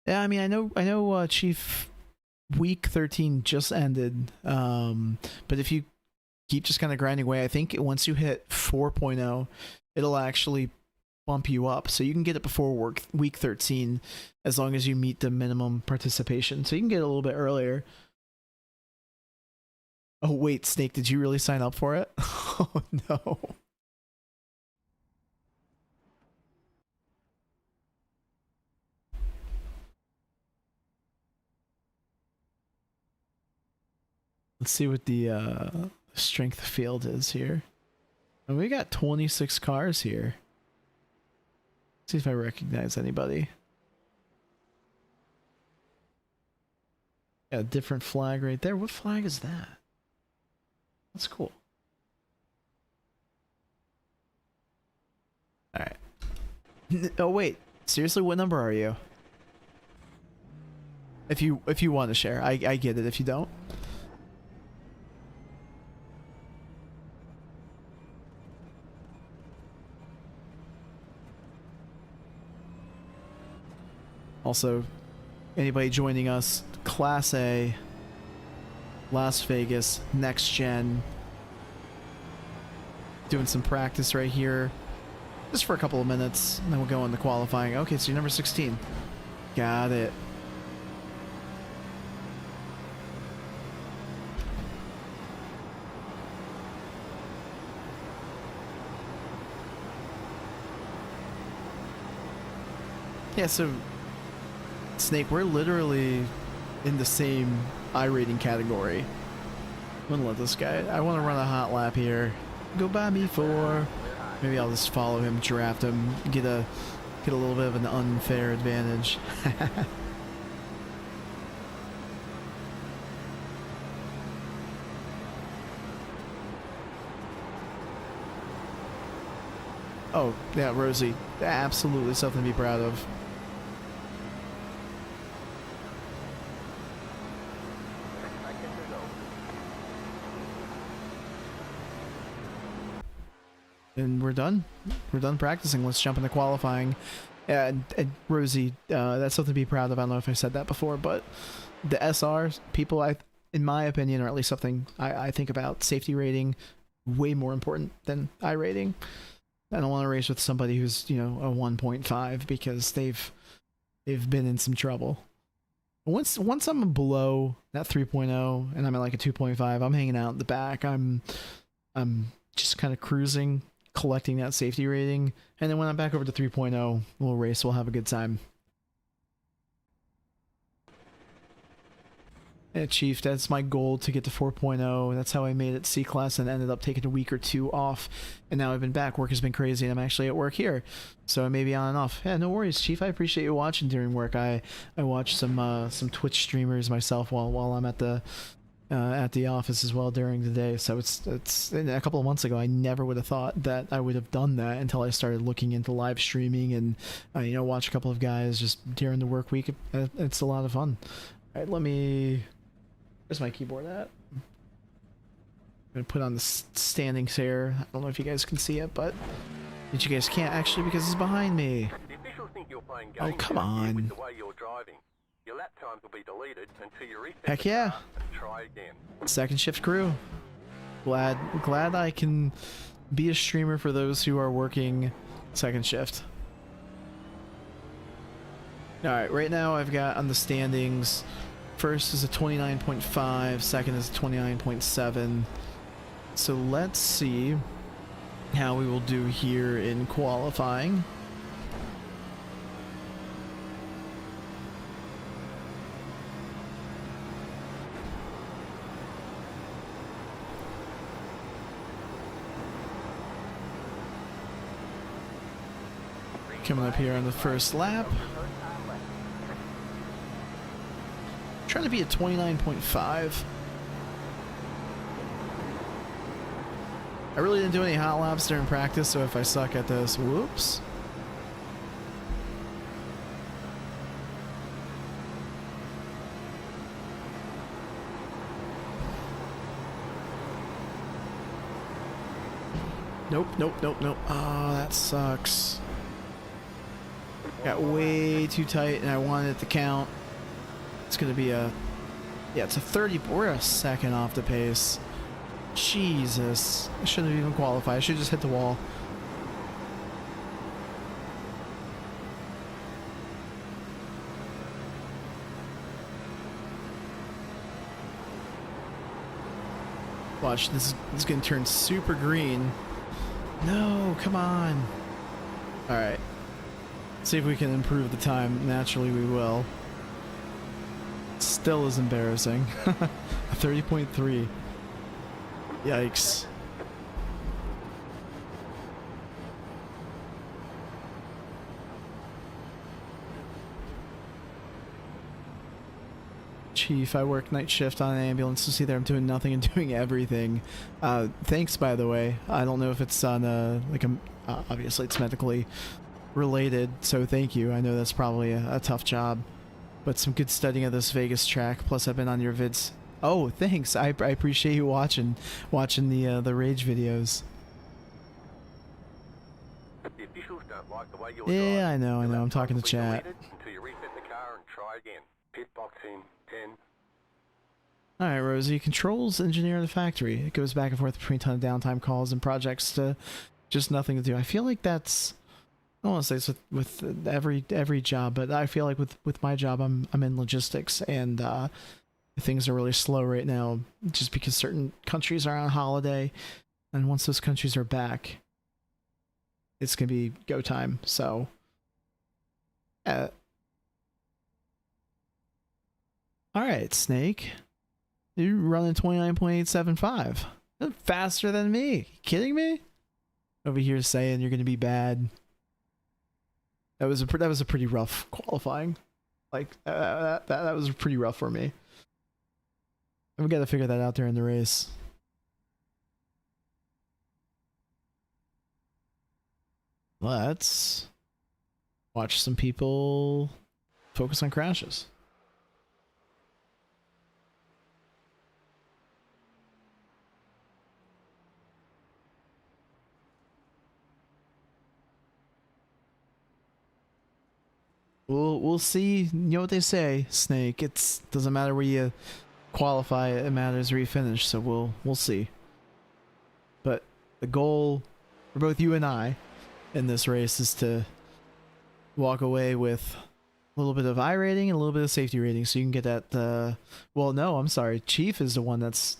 Yeah, I mean, I know, Chief, week 13 just ended. But if you keep just kind of grinding away, I think once you hit 4.0, it'll actually bump you up, so you can get it before week 13, as long as you meet the minimum participation. So you can get it a little bit earlier. Oh wait, Snake, did you really sign up for it? Oh no. Let's see what the strength field is here. And we got 26 cars here. Let's see if I recognize anybody. Yeah, different flag right there. What flag is that? That's cool. Alright. Oh wait, seriously, what number are you? If you want to share, I get it if you don't. Also, anybody joining us, Class A, Las Vegas, next gen. Doing some practice right here, just for a couple of minutes, and then we'll go into qualifying. Okay, so you're number 16. Got it. Yeah, so Snake, we're literally in the same iRating category. I'm gonna let this guy. I want to run a hot lap here. Go by me for. Maybe I'll just follow him, draft him, get a little bit of an unfair advantage. Oh yeah, Rosie, absolutely something to be proud of. And we're done. We're done practicing. Let's jump into qualifying. And Rosie, that's something to be proud of. I don't know if I said that before, but the SRs, people, in my opinion, or at least something I think about, safety rating, way more important than iRating. I don't want to race with somebody who's, you know, a 1.5 because they've been in some trouble. Once I'm below that 3.0 and I'm at like a 2.5, I'm hanging out in the back. I'm just kind of cruising, collecting that safety rating, and then when I'm back over to 3.0, we'll race, we'll have a good time. Yeah, Chief, that's my goal, to get to 4.0. That's how I made it C-Class and ended up taking a week or two off, and now I've been back. Work has been crazy, and I'm actually at work here, so I may be on and off. Yeah, no worries, Chief. I appreciate you watching during work. I watch some Twitch streamers myself while I'm at the office as well during the day. So it's a couple of months ago, I never would have thought that I would have done that until I started looking into live streaming and you know, watch a couple of guys just during the work week. It's a lot of fun. All right, where's my keyboard at? I'm gonna put on the standings here. I don't know if you guys can see it, but you guys can't actually because it's behind me. Oh, come on. Your lap times will be deleted until you reset. Heck yeah. Try again. Second shift crew. Glad I can be a streamer for those who are working second shift. Alright, right now I've got on the standings, first is a 29.5, second is a 29.7. So let's see how we will do here in qualifying. Coming up here on the first lap. Trying to be at 29.5. I really didn't do any hot laps during practice, so if I suck at this, whoops. Nope, nope, nope, nope. Oh, that sucks. Got way too tight and I wanted it to count. It's gonna be a... yeah, it's a 30... we're a second off the pace. Jesus. I shouldn't have even qualified. I should just hit the wall. Watch, this is gonna turn super green. No, come on. Alright. See if we can improve the time. Naturally, we will. Still is embarrassing. 30.3. Yikes. Chief, I work night shift on an ambulance, so see there I'm doing nothing and doing everything. Thanks, by the way. I don't know if it's on obviously it's medically related, so thank you. I know that's probably a tough job, but some good studying of this Vegas track. Plus, I've been on your vids. Oh, thanks. I appreciate you watching the rage videos. The officials don't like the way you're Yeah, driving. I know. Your I'm lap talking to times will be chat. deleted until you reset the car and try again. Pit box in 10. All right, Rosie. Controls engineer the factory. It goes back and forth between a ton of downtime calls and projects to just nothing to do. I feel like that's... I don't want to say it's with every job, but I feel like with my job, I'm in logistics, and things are really slow right now, just because certain countries are on holiday, and once those countries are back, it's gonna be go time. So, all right, Snake, you're running 29.875, faster than me. You kidding me? Over here saying you're gonna be bad. That was a pretty rough qualifying. Like that was pretty rough for me. I've got to figure that out there in the race. Let's watch some people focus on crashes. We'll see. You know what they say, Snake. It doesn't matter where you qualify, it matters where you finish. So we'll see. But the goal for both you and I in this race is to walk away with a little bit of I rating and a little bit of safety rating, so you can get that. Well, no, I'm sorry. Chief is the one that's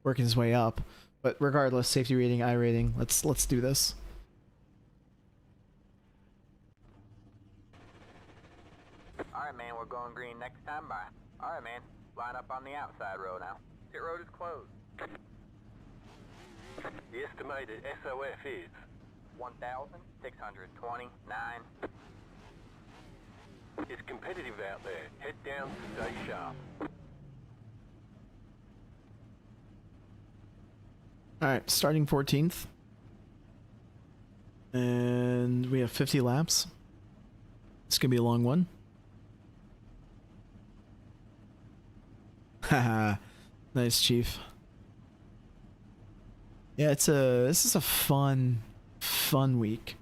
working his way up. But regardless, safety rating, I rating. Let's do this. Alright, man, we're going green next time by. Alright, man, line up on the outside row now. Pit road is closed. The estimated SOF is 1,629. it's competitive out there. Head down, stay sharp. Alright, starting 14th. And we have 50 laps. It's gonna be a long one. Haha. Nice, Chief. Yeah, this is a fun week.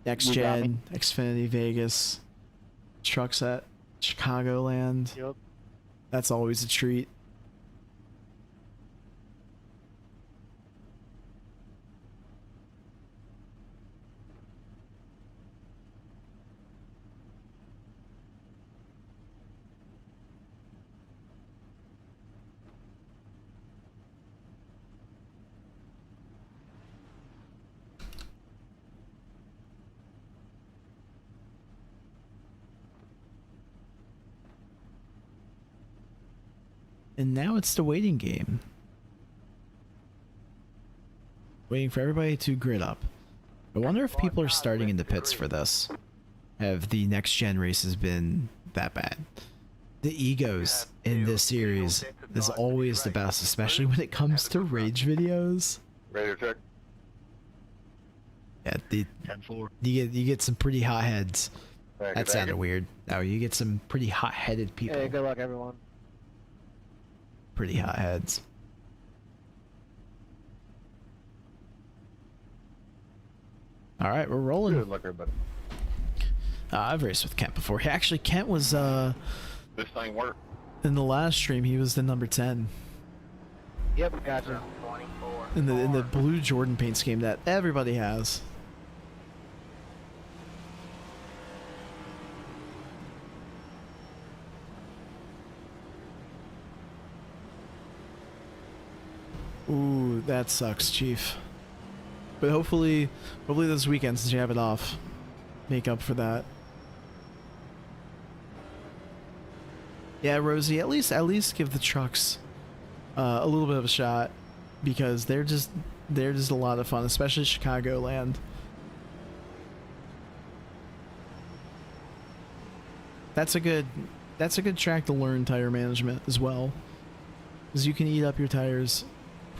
Next Gen, Xfinity, Vegas, trucks at Chicagoland. Yep. That's always a treat. And now it's the waiting game. Waiting for everybody to grid up. I wonder if people are starting in the pits for this. Have the next gen races been that bad? The egos in this series is always the best, especially when it comes to rage videos. Ready to check? Yeah, 10-4. you get some pretty hot heads. Thank you, That thank sounded you. weird. No, you get some pretty hot-headed people. Hey, good luck, everyone. Pretty hot heads. All right, we're rolling. Good luck, everybody. I've raced with Kent before. Actually, Kent was This thing worked. in the last stream. He was the number 10 Yep, gotcha. 24. in the blue Jordan paint scheme that everybody has. Ooh, that sucks, Chief. But hopefully this weekend, since you have it off, make up for that. Yeah, Rosie, at least give the trucks a little bit of a shot, because they're just a lot of fun, especially Chicagoland. That's a good track to learn tire management as well, because you can eat up your tires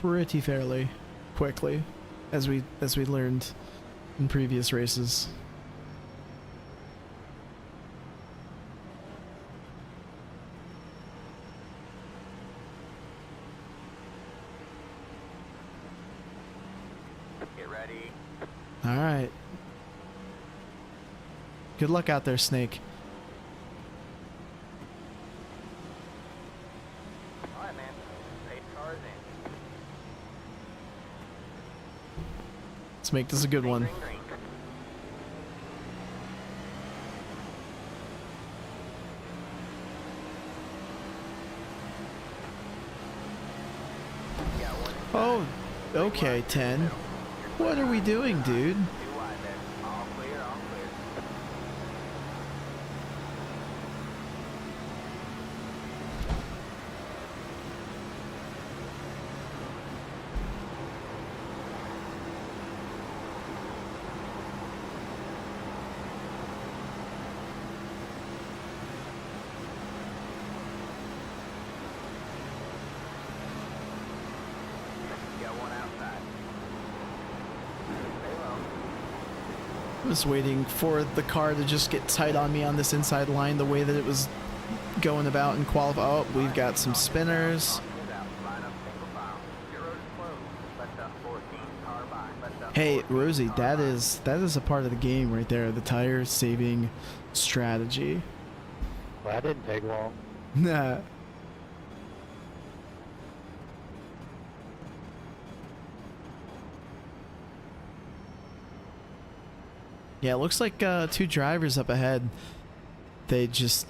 pretty fairly quickly, as we learned in previous races. Get ready. All right. Good luck out there, Snake. Alright, man. 8 cars in. Let's make this a good one. Green, green. Yeah, one Oh, okay, 10. What are we doing, dude? too wide there. All clear, all clear. Got one outside. Stay low. I was waiting for the car to just get tight on me on this inside line the way that it was going about in qualify. Oh, we've got some spinners. Hey, Rosie, that is a part of the game right there, the tire saving strategy. Well, that didn't take long. Nah. Yeah, it looks like 2 drivers up ahead. They just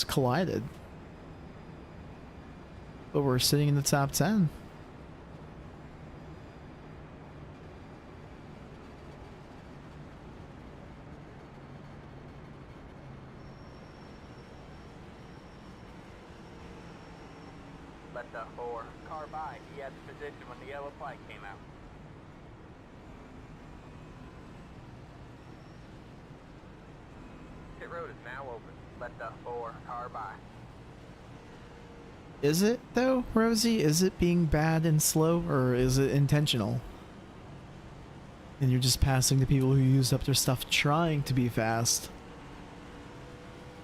collided. But we're sitting in the top 10. Let the 4 car by. He had the position when the yellow flag came out. Pit road is now open. Let the 4 car by. Is it though, Rosie? Is it being bad and slow, or is it intentional? And you're just passing the people who used up their stuff trying to be fast,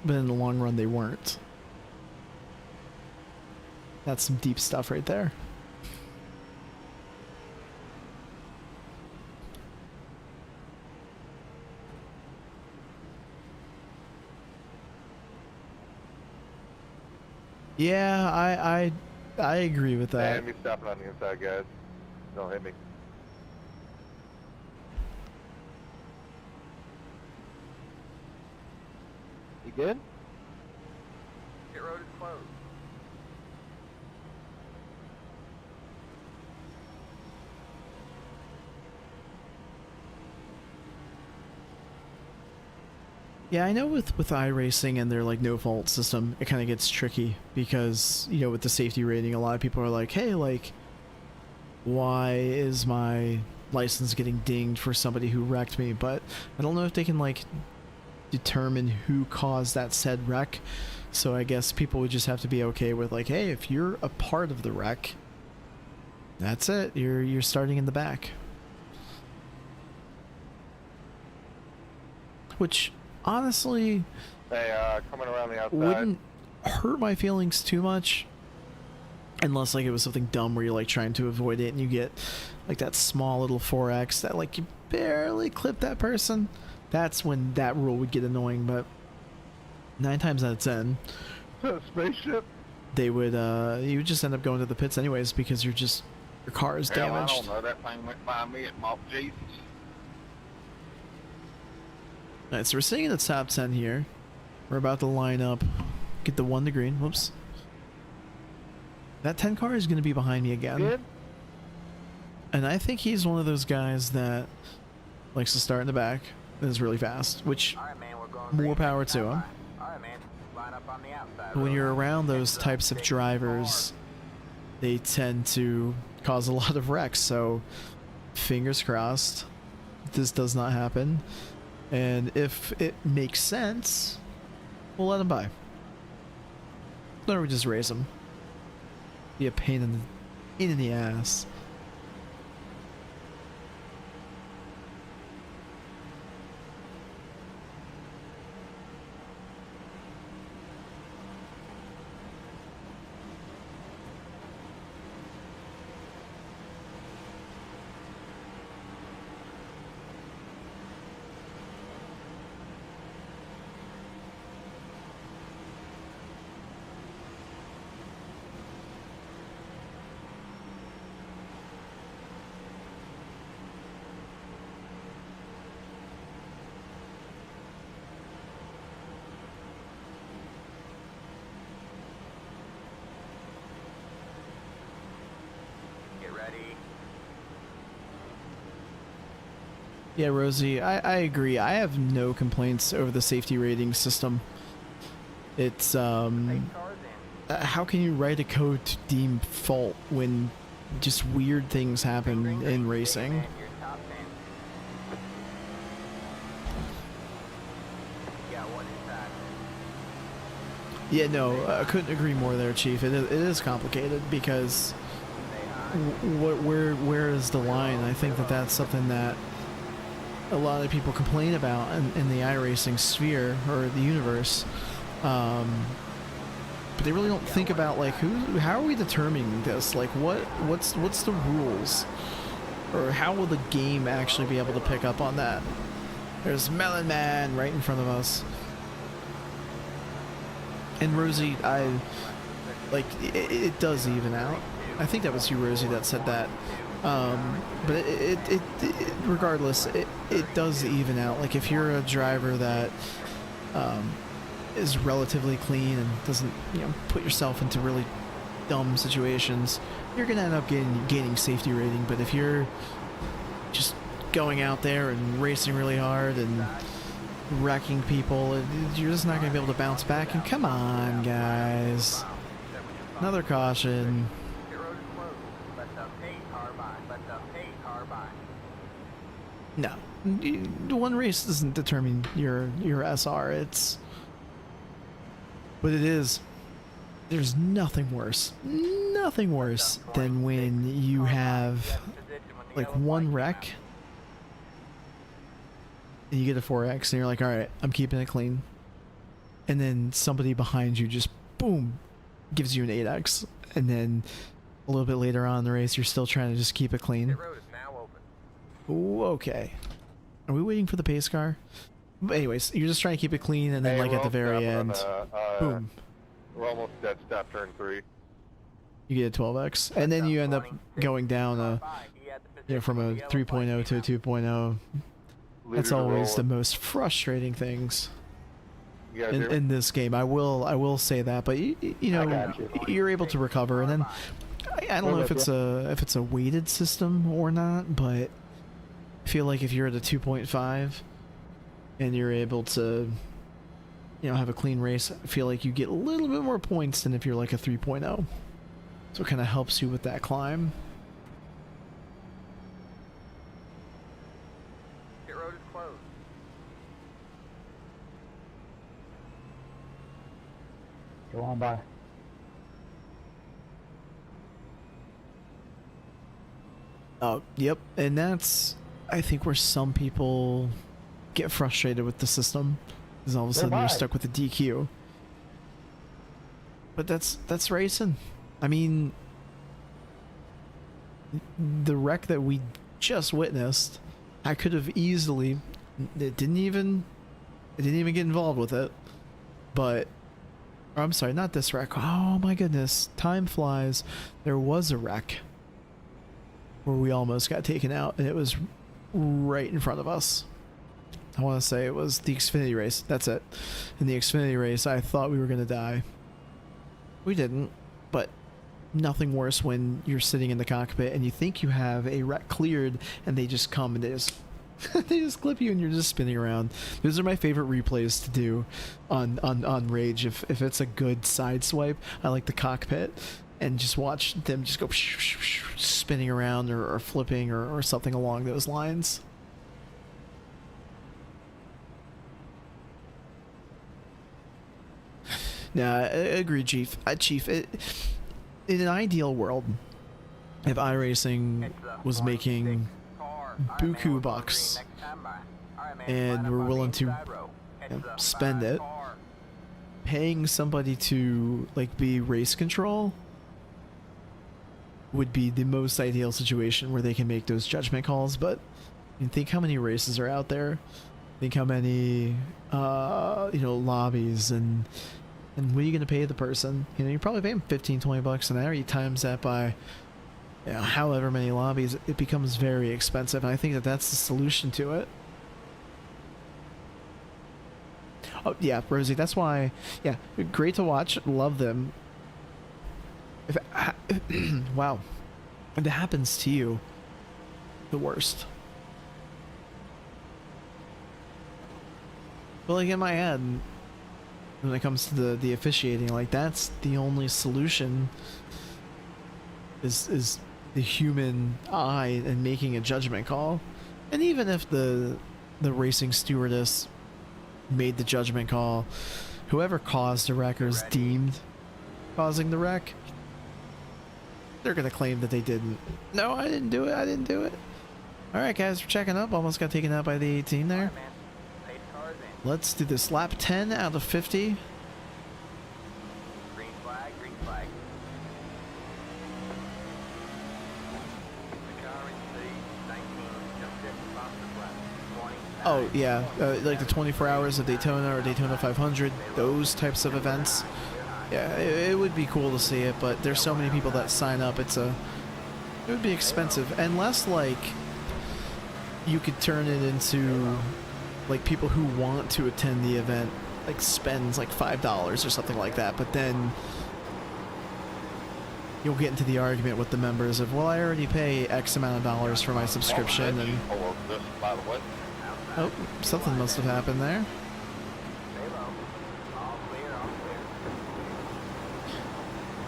but in the long run they weren't. That's some deep stuff right there. Yeah, I agree with that. Enemy stopping on the inside, guys. Don't hit me. You good? Pit road is closed. Yeah, I know with iRacing and their like no fault system, it kind of gets tricky because, you know, with the safety rating, a lot of people are like, hey, like, why is my license getting dinged for somebody who wrecked me? But I don't know if they can like determine who caused that said wreck. So I guess people would just have to be okay with like, hey, if you're a part of the wreck, that's it. You're starting in the back. Which honestly, Hey, coming around the outside. wouldn't hurt my feelings too much, unless like it was something dumb where you're like trying to avoid it and you get like that small little 4x that like you barely clip that person. That's when that rule would get annoying. But 9 times out of 10, Spaceship? they would you would just end up going to the pits anyways because your car is Hell, I damaged. don't know. That thing went by me at Mount Jesus. Alright, so we're sitting in the top 10 here. We're about to line up, get the 1 to green. Whoops. That 10 car is going to be behind me again. Good? And I think he's one of those guys that likes to start in the back and is really fast, which Alright, man, we're going more green power next to time him. by. Alright, man, line up on the outside When road you're now. around those types of drivers, they tend to cause a lot of wrecks. So fingers crossed this does not happen. And if it makes sense, we'll let him by. Or we just race him. Be a pain in the ass. Get ready. Yeah, Rosie, I agree. I have no complaints over the safety rating system. It's Take cars in. how can you write a code to deem fault when just weird things happen in racing? Man, you're top 10. You got one inside. Yeah, no, I couldn't agree more there, Chief. It is complicated because where is the line? I think that that's something that a lot of people complain about in the iRacing sphere or the universe. But they really don't think about like how are we determining this? Like what's the rules? Or how will the game actually be able to pick up on that? There's Melon Man right in front of us. And Rosie, it does even out. I think that was you, Rosie, that said that. But it regardless, it does even out. Like if you're a driver that is relatively clean and doesn't, put yourself into really dumb situations, you're gonna end up gaining safety rating. But if you're just going out there and racing really hard and wrecking people, you're just not gonna be able to bounce back. And come on, guys, another caution. Your road is closed. Let the paid car by. Let the paid car by. No, the one race doesn't determine your SR. But it is. There's nothing worse than when you have like one wreck and you get a 4X and you're like, all right, I'm keeping it clean, and then somebody behind you just boom gives you an 8X, and then a little bit later on in the race you're still trying to just keep it clean. Pit road is now open. Ooh, okay. Are we waiting for the pace car? But anyways, you're just trying to keep it clean, and then Hey, like we're at the all very stopping end, on, boom, We're almost dead stop turn 3. you get a 12X, and then you end up going down from a 3.0 to a 2.0. That's always the most frustrating things You guys hear me? in this game. I will say that, but you know, got you. you're able to recover, and then I don't know if it's a weighted system or not, but I feel like if you're at a 2.5 and you're able to you know, have a clean race, I feel like you get a little bit more points than if you're like a 3.0. So it kind of helps you with that climb. Pit road is closed. Go on by. Oh, yep. And that's, I think, where some people get frustrated with the system. Because all of a sudden you're stuck with the DQ. But that's racing. I mean, the wreck that we just witnessed, I could have easily, it didn't even get involved with it. But, or I'm sorry, not this wreck. Oh my goodness, time flies. There was a wreck where we almost got taken out, and it was right in front of us. I want to say it was the Xfinity race. That's it. In the Xfinity race, I thought we were going to die. We didn't, but nothing worse when you're sitting in the cockpit and you think you have a wreck cleared, and they just come and they just they just clip you and you're just spinning around. Those are my favorite replays to do on Rage. If it's a good side swipe, I like the cockpit and just watch them just go spinning around or flipping or something along those lines. Nah, I agree, Chief. Chief, in an ideal world, if iRacing was making buku bucks and we're willing to spend it, paying somebody to like be race control would be the most ideal situation where they can make those judgment calls. But I mean, think how many races are out there. Think how many you know, lobbies and what are you going to pay the person? You know, you probably pay them 15, 20 bucks an hour. You times that by, you know, however many lobbies, it becomes very expensive. And I think that that's the solution to it. Oh, yeah, Rosie, that's why, yeah, great to watch. Love them. If wow. If it happens to you, the worst. But like in my head, when it comes to the officiating, like that's the only solution is the human eye and making a judgment call. And even if the racing stewardess made the judgment call, whoever caused the wreck or is deemed causing the wreck, they're gonna claim that they didn't. No, I didn't do it. I didn't do it. All right, guys, we're checking up. Almost got taken out by the 18 there. Let's do this. Lap 10 out of 50. Green flag, green flag. The car in speed, 19, just fastest lap, 20. Oh, yeah. Like the 24 hours of Daytona or Daytona 500, those types of events. Yeah, it would be cool to see it, but there's so many people that sign up. It would be expensive. Unless, like, you could turn it into like people who want to attend the event like spends like $5 or something like that, but then you'll get into the argument with the members of, well, I already pay X amount of dollars for my subscription, and oh, something must have happened there.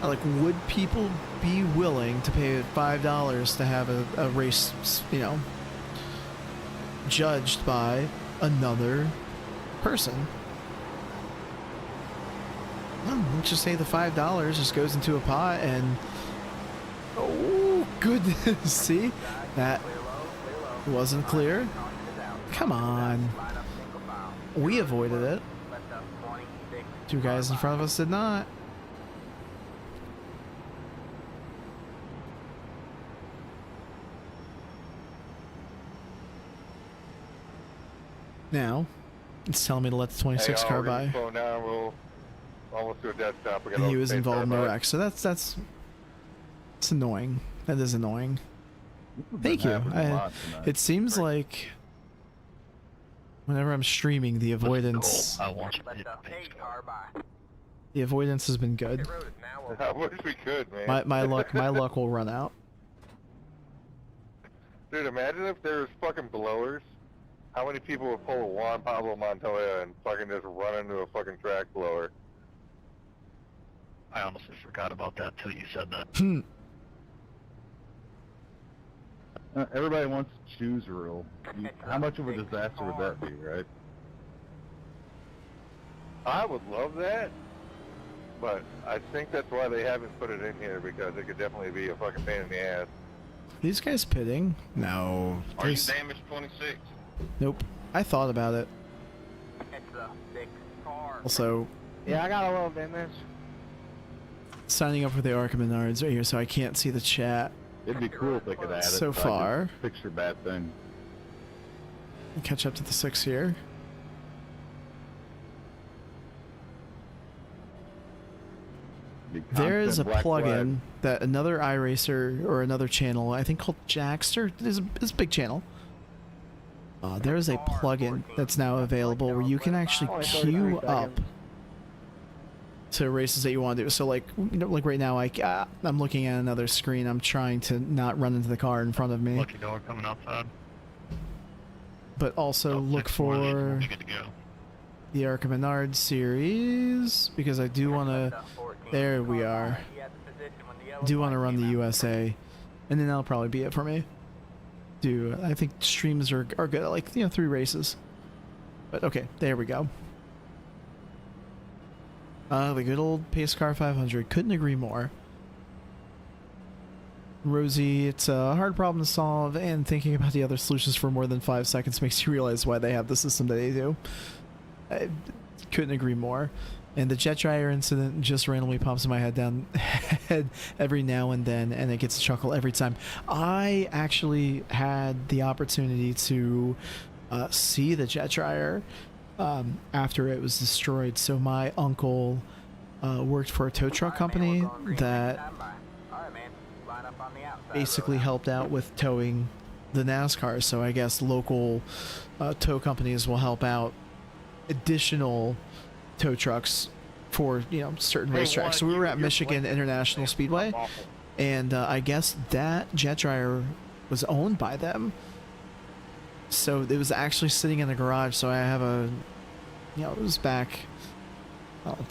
Like, would people be willing to pay $5 to have a race, you know, judged by another person? Well, let's just say the $5 just goes into a pot and oh goodness, see, that wasn't clear. Come on, we avoided it. Two guys in front of us did not. Now, it's telling me to let the 26 car by. Slow down, we'll almost do a dead stop. And he was involved in the wreck, so that's annoying. That is annoying. Thank you. It seems like whenever I'm streaming, the avoidance has been good. I wish we could, man. My luck will run out. Dude, imagine if there was fucking blowers How many people would pull a Juan Pablo Montoya and fucking just run into a fucking track blower? I honestly forgot about that till you said that. Everybody wants to choose rule. How much of a disaster would that be, right? I would love that, but I think that's why they haven't put it in here, because it could definitely be a fucking pain in the ass. These guys pitting? No. Are you There's- damaged 26? Nope. I thought about it. It's a big car. Also, Yeah, I got a little damage. signing up for the Arca Menards right here, so I can't see the chat It'd be cool if they could add it. so I could far. fix your bad thing. Catch up to the 6 here. Be There is a constant black plugin that another iRacer or another channel, I think called Jackster, is a big channel. There is a plugin that's now available where you can actually Only 33 queue up seconds. to races that you want to do. So like, you know, like right now, I'm looking at another screen. I'm trying to not run into the car in front of me, Lucky dog coming outside. but also Oh, look 6 more of these and we'll for be good to go. the Arca Menard series because I do want to. There we are. Do want to run the USA, and then that'll probably be it for me. I think streams are good at like 3 races, but okay, there we go. The good old pace car 500, couldn't agree more. Rosie, it's a hard problem to solve, and thinking about the other solutions for more than 5 seconds makes you realize why they have the system that they do. I couldn't agree more. And the jet dryer incident just randomly pops in my head every now and then, and it gets a chuckle every time. I actually had the opportunity to see the jet dryer after it was destroyed. So my uncle worked for a tow truck company that basically helped out with towing the NASCAR. So I guess local tow companies will help out additional tow trucks for certain racetracks. So we were at Michigan International Speedway, and I guess that jet dryer was owned by them. So it was actually sitting in the garage. So I have it was back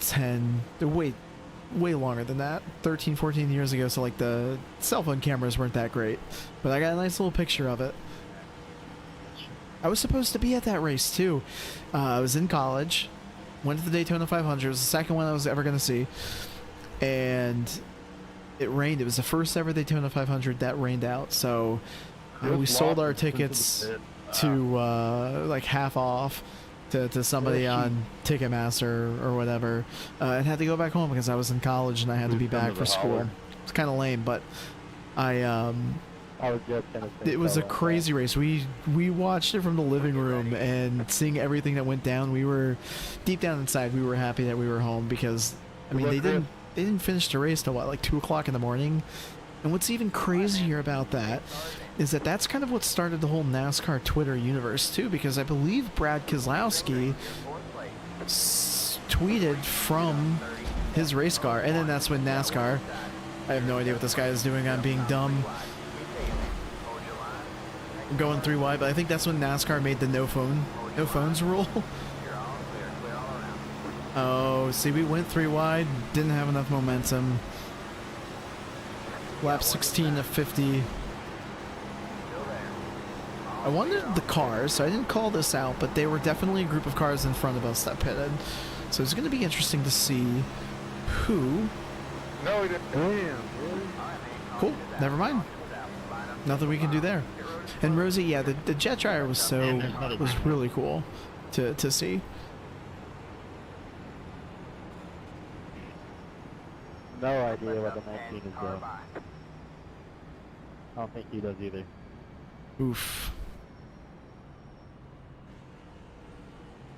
10, way longer than that, 13, 14 years ago. So like the cell phone cameras weren't that great, but I got a nice little picture of it. I was supposed to be at that race too. I was in college, went to the Daytona 500. It was the second one I was ever going to see, and it rained. It was the first ever Daytona 500 that rained out. So we sold our tickets to like half off to somebody on Ticketmaster or whatever, and had to go back home because I was in college and I had to be back for school. It's kind of lame, but it was a crazy race. We watched it from the living room and seeing everything that went down. We were deep down inside. We were happy that we were home because they didn't finish the race till like 2 o'clock in the morning. And what's even crazier about that is that that's kind of what started the whole NASCAR Twitter universe too, because I believe Brad Keselowski tweeted from his race car, and then that's when NASCAR, I have no idea what this guy is doing. I'm being dumb. I'm going 3 wide, but I think that's when NASCAR made the no phones rule. Oh, see, we went 3 wide, didn't have enough momentum. Lap 16 of 50. I wanted the cars, so I didn't call this out, but they were definitely a group of cars in front of us that pitted. So it's going to be interesting to see who. No, he didn't. Cool, never mind. Nothing we can do there. And Rosie, yeah, the jet dryer was really cool to see. No idea what the 19 is doing. I don't think he does either. Oof.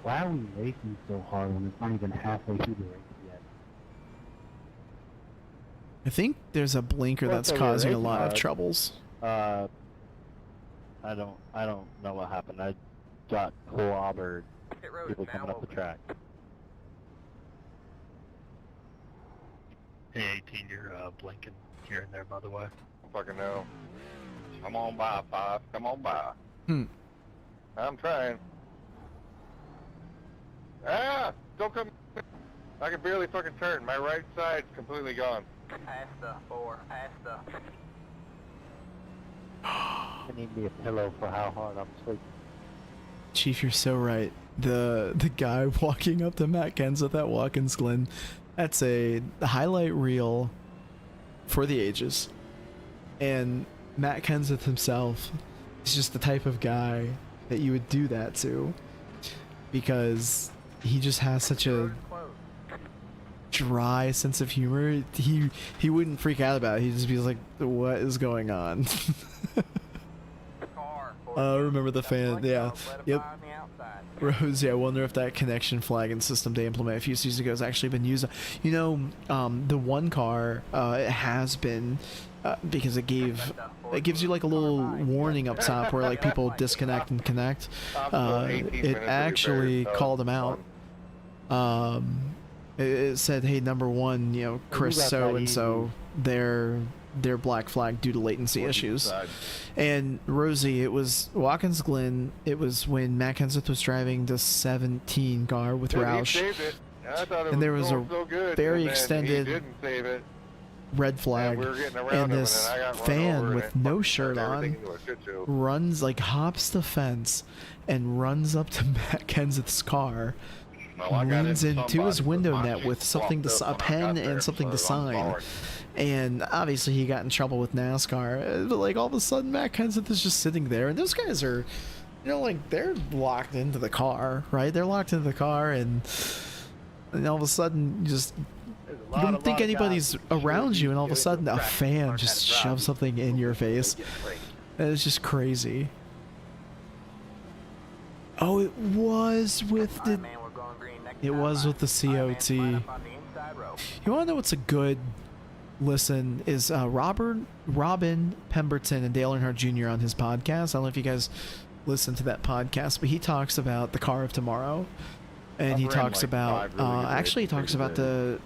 Why are we racing so hard when it's not even halfway through the race yet? I think there's a blinker that's causing a lot of troubles. I don't know what happened. I got clobbered. People coming up the track. Hey, 18, you're blinking here and there, by the way. Fucking no. Come on by, 5. Come on by. I'm trying. Ah! Don't come. I can barely fucking turn. My right side's completely gone. Past the 4, past the... I need me a pillow for how hard I'm sleeping. Chief, you're so right. The guy walking up to Matt Kenseth at Watkins Glen, that's a highlight reel for the ages. And Matt Kenseth himself is just the type of guy that you would do that to, because he just has such a dry sense of humor. He wouldn't freak out about it. He'd just be like, what is going on? Remember the fan, yeah. Yep. Rosie, I wonder if that connection flagging system they implemented a few seasons ago has actually been used. You know, the one car, it has been, because it gives you like a little warning up top where like people disconnect and connect. It actually called them out. It said, hey, number one, you know, Chris so-and-so, they're black flag due to latency issues. And Rosie, it was Watkins Glen. It was when Matt Kenseth was driving the 17 car with Roush, and there was a very extended red flag, and this fan with no shirt on runs, like, hops the fence and runs up to Matt Kenseth's car, leans into his window net with something to, a pen and something to sign. And obviously he got in trouble with NASCAR, but like all of a sudden Matt Kenseth is just sitting there, and those guys are, you know, like they're locked into the car, right? They're locked into the car, and all of a sudden you just, you don't think anybody's around you, and all of a sudden a fan just shoves something in your face. And it's just crazy. Oh, it was with the, it was with the COT. You want to know what's a good listen is Robin Pemberton and Dale Earnhardt Jr. on his podcast. I don't know if you guys listen to that podcast, but he talks about the car of tomorrow, and he talks about actually he talks about the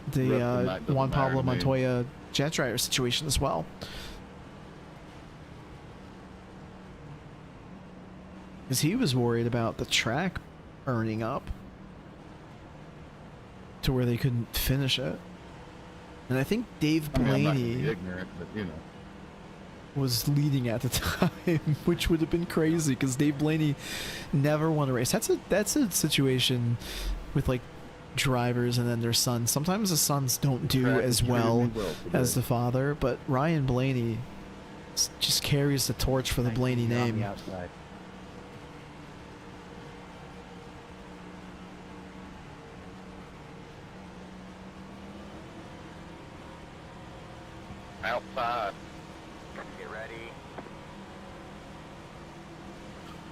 Juan Pablo Montoya jet dryer situation as well. Because he was worried about the track burning up to where they couldn't finish it. And I think Dave Blaney ignorant, but you know, was leading at the time, which would have been crazy because Dave Blaney never won a race. That's a situation with like drivers and then their sons. Sometimes the sons don't do as well as the father, but Ryan Blaney just carries the torch for the Blaney name. Outside. Get ready.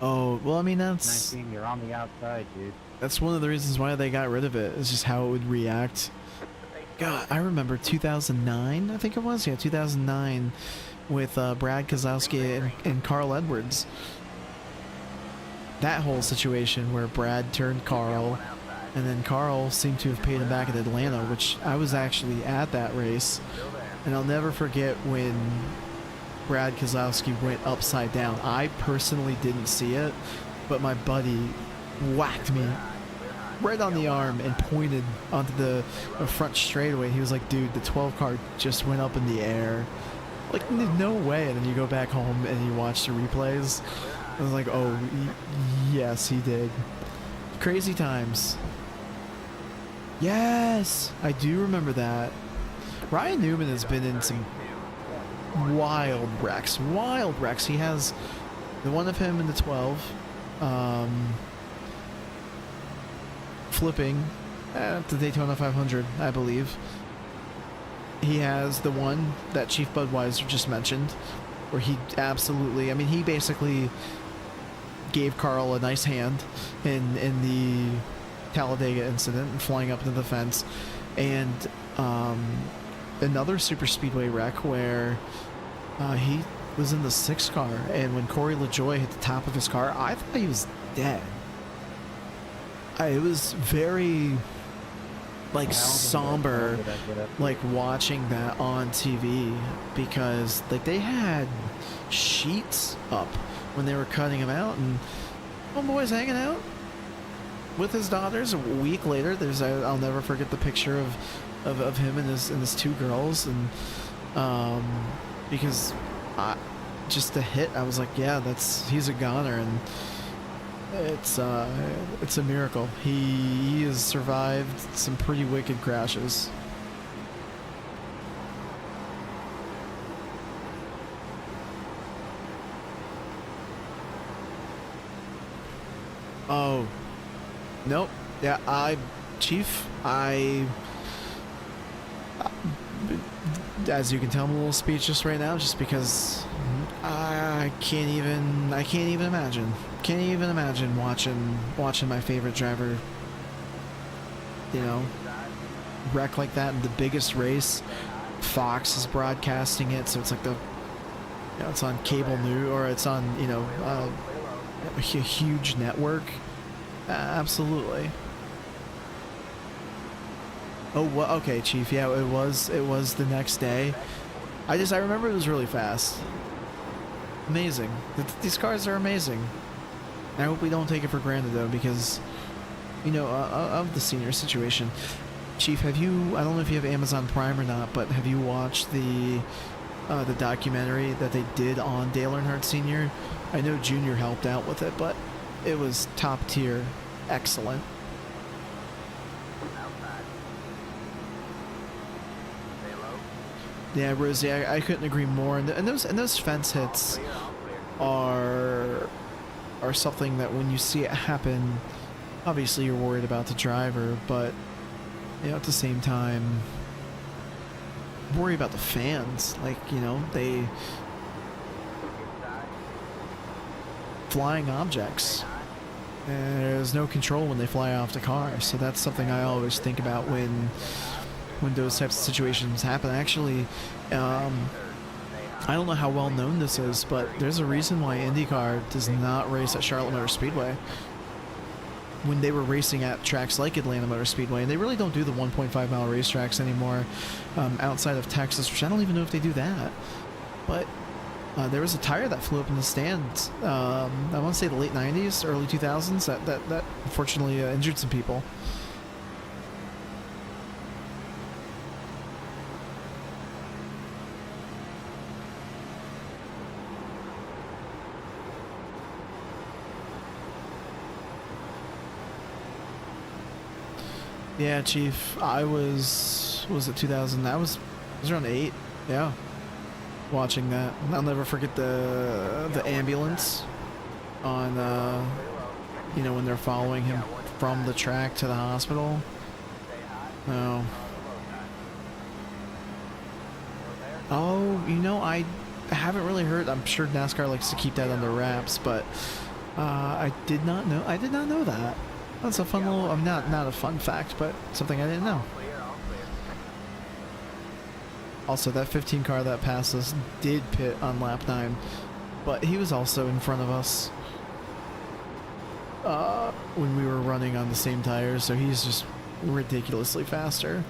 Oh, well, I mean, that's 19, you're on the outside, dude. that's one of the reasons why they got rid of it. Is just how it would react. God, I remember 2009, I think it was. Yeah, 2009 with Brad Keselowski and Carl Edwards. That whole situation where Brad turned Carl, and then Carl seemed to have paid him back at Atlanta, which I was actually at that race. And I'll never forget when Brad Keselowski went upside down. I personally didn't see it, but my buddy whacked me right on the arm and pointed onto the front straightaway. He was like, dude, the 12 car just went up in the air. Like, no way. And then you go back home and you watch the replays. I was like, oh, yes, he did. Crazy times. Yes, I do remember that. Ryan Newman has been in some wild wrecks. He has the one of him in the 12, flipping at the Daytona 500, I believe. He has the one that Chief Budweiser just mentioned, where he absolutely, I mean, he basically gave Carl a nice hand in the Talladega incident and flying up into the fence. And another super speedway wreck where he was in the 6 car, and when Corey LaJoie hit the top of his car, I thought he was dead. It was very like somber, like watching that on TV, because like they had sheets up when they were cutting him out, and Homeboy's hanging out with his daughters. A week later, I'll never forget the picture of him and his two girls, and because just the hit, I was like, yeah, he's a goner, and it's a miracle. He has survived some pretty wicked crashes. Oh, nope. Yeah, Chief, as you can tell, I'm a little speechless right now, just because I can't even imagine. Can't even imagine watching my favorite driver, you know, wreck like that in the biggest race. Fox is broadcasting it, so it's like it's on cable news, or it's on, a huge network. Absolutely. Oh, well, okay, Chief. Yeah, it was the next day. I remember it was really fast. Amazing. These cars are amazing. I hope we don't take it for granted, though, because, of the senior situation. Chief, I don't know if you have Amazon Prime or not, but have you watched the documentary that they did on Dale Earnhardt Sr.? I know Junior helped out with it, but it was top tier. Excellent. Yeah, Rosie, I couldn't agree more. And those fence hits are something that when you see it happen, obviously you're worried about the driver, but at the same time, worry about the fans. Like, they flying objects. There's no control when they fly off the car, so that's something I always think about when those types of situations happen. Actually, I don't know how well known this is, but there's a reason why IndyCar does not race at Charlotte Motor Speedway. When they were racing at tracks like Atlanta Motor Speedway, and they really don't do the 1.5 mile racetracks anymore, outside of Texas, which I don't even know if they do that. But there was a tire that flew up in the stands. I want to say the late 90s, early 2000s. That unfortunately injured some people. Yeah, Chief. I was it 2000? I was around 8. Yeah. Watching that. I'll never forget the ambulance on when they're following him from the track to the hospital. No. Oh, I haven't really heard. I'm sure NASCAR likes to keep that under wraps, but I did not know that. That's a fun little, not a fun fact, but something I didn't know. Also, that 15 car that passed us did pit on lap 9, but he was also in front of us when we were running on the same tires, so he's just ridiculously faster.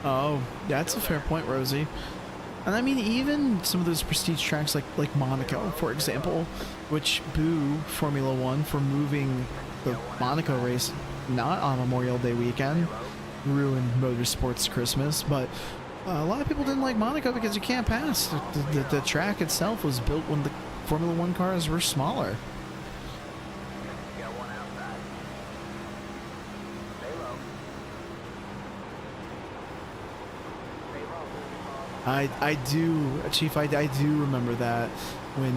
Oh, that's a fair point, Rosie. And I mean, even some of those prestige tracks like Monaco, for example, which boo Formula One for moving the Monaco race not on Memorial Day weekend, ruined motorsports Christmas, but a lot of people didn't like Monaco because you can't pass. The track itself was built when the Formula One cars were smaller. I do, Chief, I do remember that when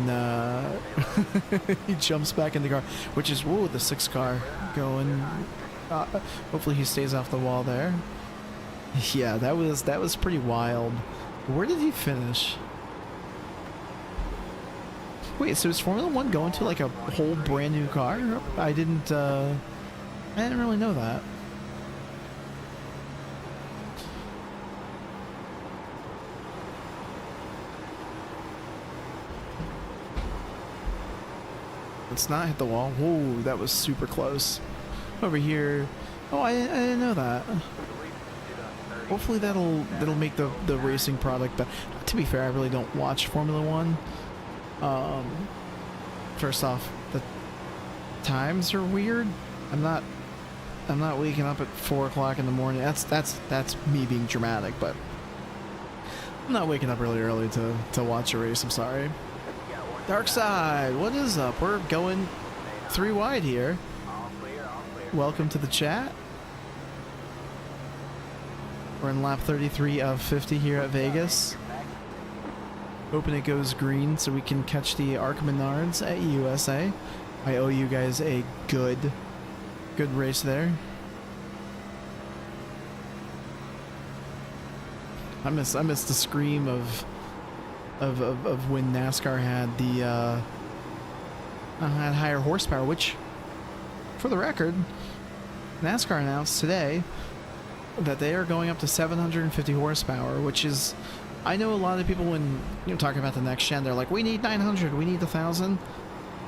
he jumps back in the car, which is, whoa, the 6 car going. Hopefully he stays off the wall there. Yeah, that was pretty wild. Where did he finish? Wait, so is Formula One going to like a whole brand new car? I didn't really know that. Let's not hit the wall. Whoa, that was super close. Over here. Oh, I didn't know that. Hopefully that'll make the racing product better. To be fair, I really don't watch Formula One. First off, the times are weird. I'm not waking up at 4 o'clock in the morning. That's me being dramatic, but I'm not waking up really early to watch a race. I'm sorry. Dark Side, what is up? We're going 3 wide here. Welcome to the chat. We're in lap 33 of 50 here at Vegas. Hoping it goes green so we can catch the Arca Menards at USA. I owe you guys a good race there. I miss the scream of when NASCAR had the had higher horsepower, which, for the record, NASCAR announced today that they are going up to 750 horsepower, which is, I know a lot of people when talking about the next gen, they're like, we need 900, we need 1,000.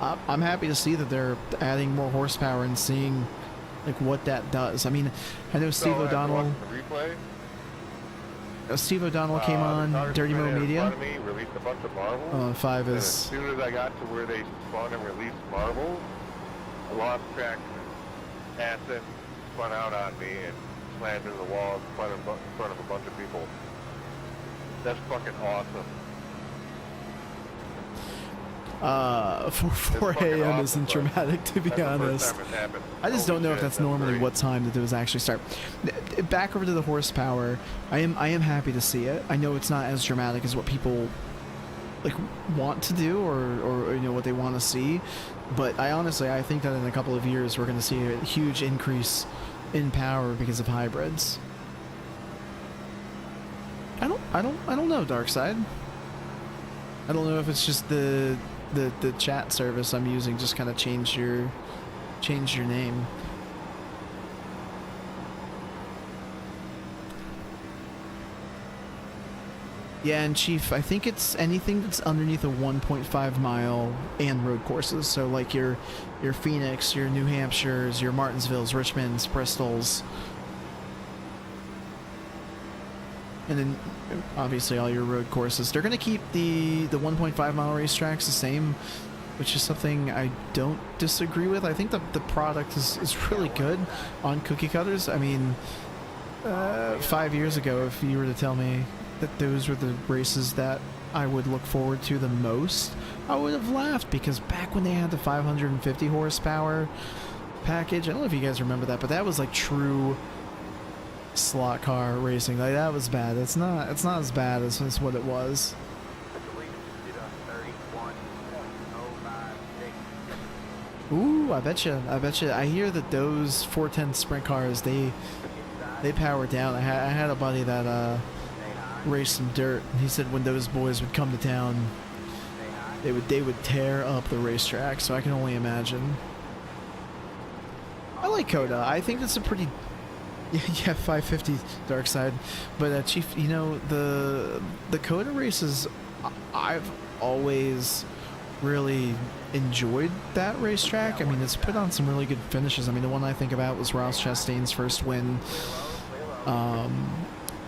I'm happy to see that they're adding more horsepower and seeing like what that does. I mean, I know Steve O'Donnell. Steve O'Donnell came on Dirty Mo Media. Released a bunch of marbles. 5 and is. As soon as I got to where they spawned and released marbles, I lost traction. Aston spun out on me and slammed into the wall in front of a bunch of people. That's fucking awesome. 4 a.m. awesome, isn't but dramatic, to be that's the first honest. time it's happened. I just Holy don't know if shit, that's normally great. what time that those actually start. Back over to the horsepower. I am happy to see it. I know it's not as dramatic as what people like want to do or what they want to see, but I think that in a couple of years we're going to see a huge increase in power because of hybrids. I don't know, Dark Side. I don't know if it's just the chat service I'm using just kind of changed your name. Yeah, and Chief, I think it's anything that's underneath a 1.5 mile and road courses. So like your Phoenix, your New Hampshires, your Martinsvilles, Richmonds, Bristols. And then obviously all your road courses. They're going to keep the 1.5 mile racetracks the same, which is something I don't disagree with. I think the product is really good on cookie cutters. I mean, 5 years ago, if you were to tell me that those were the races that I would look forward to the most, I would have laughed, because back when they had the 550 horsepower package, I don't know if you guys remember that, but that was like true slot car racing. Like, that was bad. It's not as bad as what it was. Ooh, I bet you. I hear that those 410 sprint cars, they power down. I had a buddy that raced some dirt, and he said when those boys would come to town, they would tear up the racetrack. So I can only imagine. I like Coda. I think that's a pretty yeah 550 Dark Side, but Chief, the Coda races, I've always really enjoyed that racetrack. I mean, it's put on some really good finishes. I mean, the one I think about was Ross Chastain's first win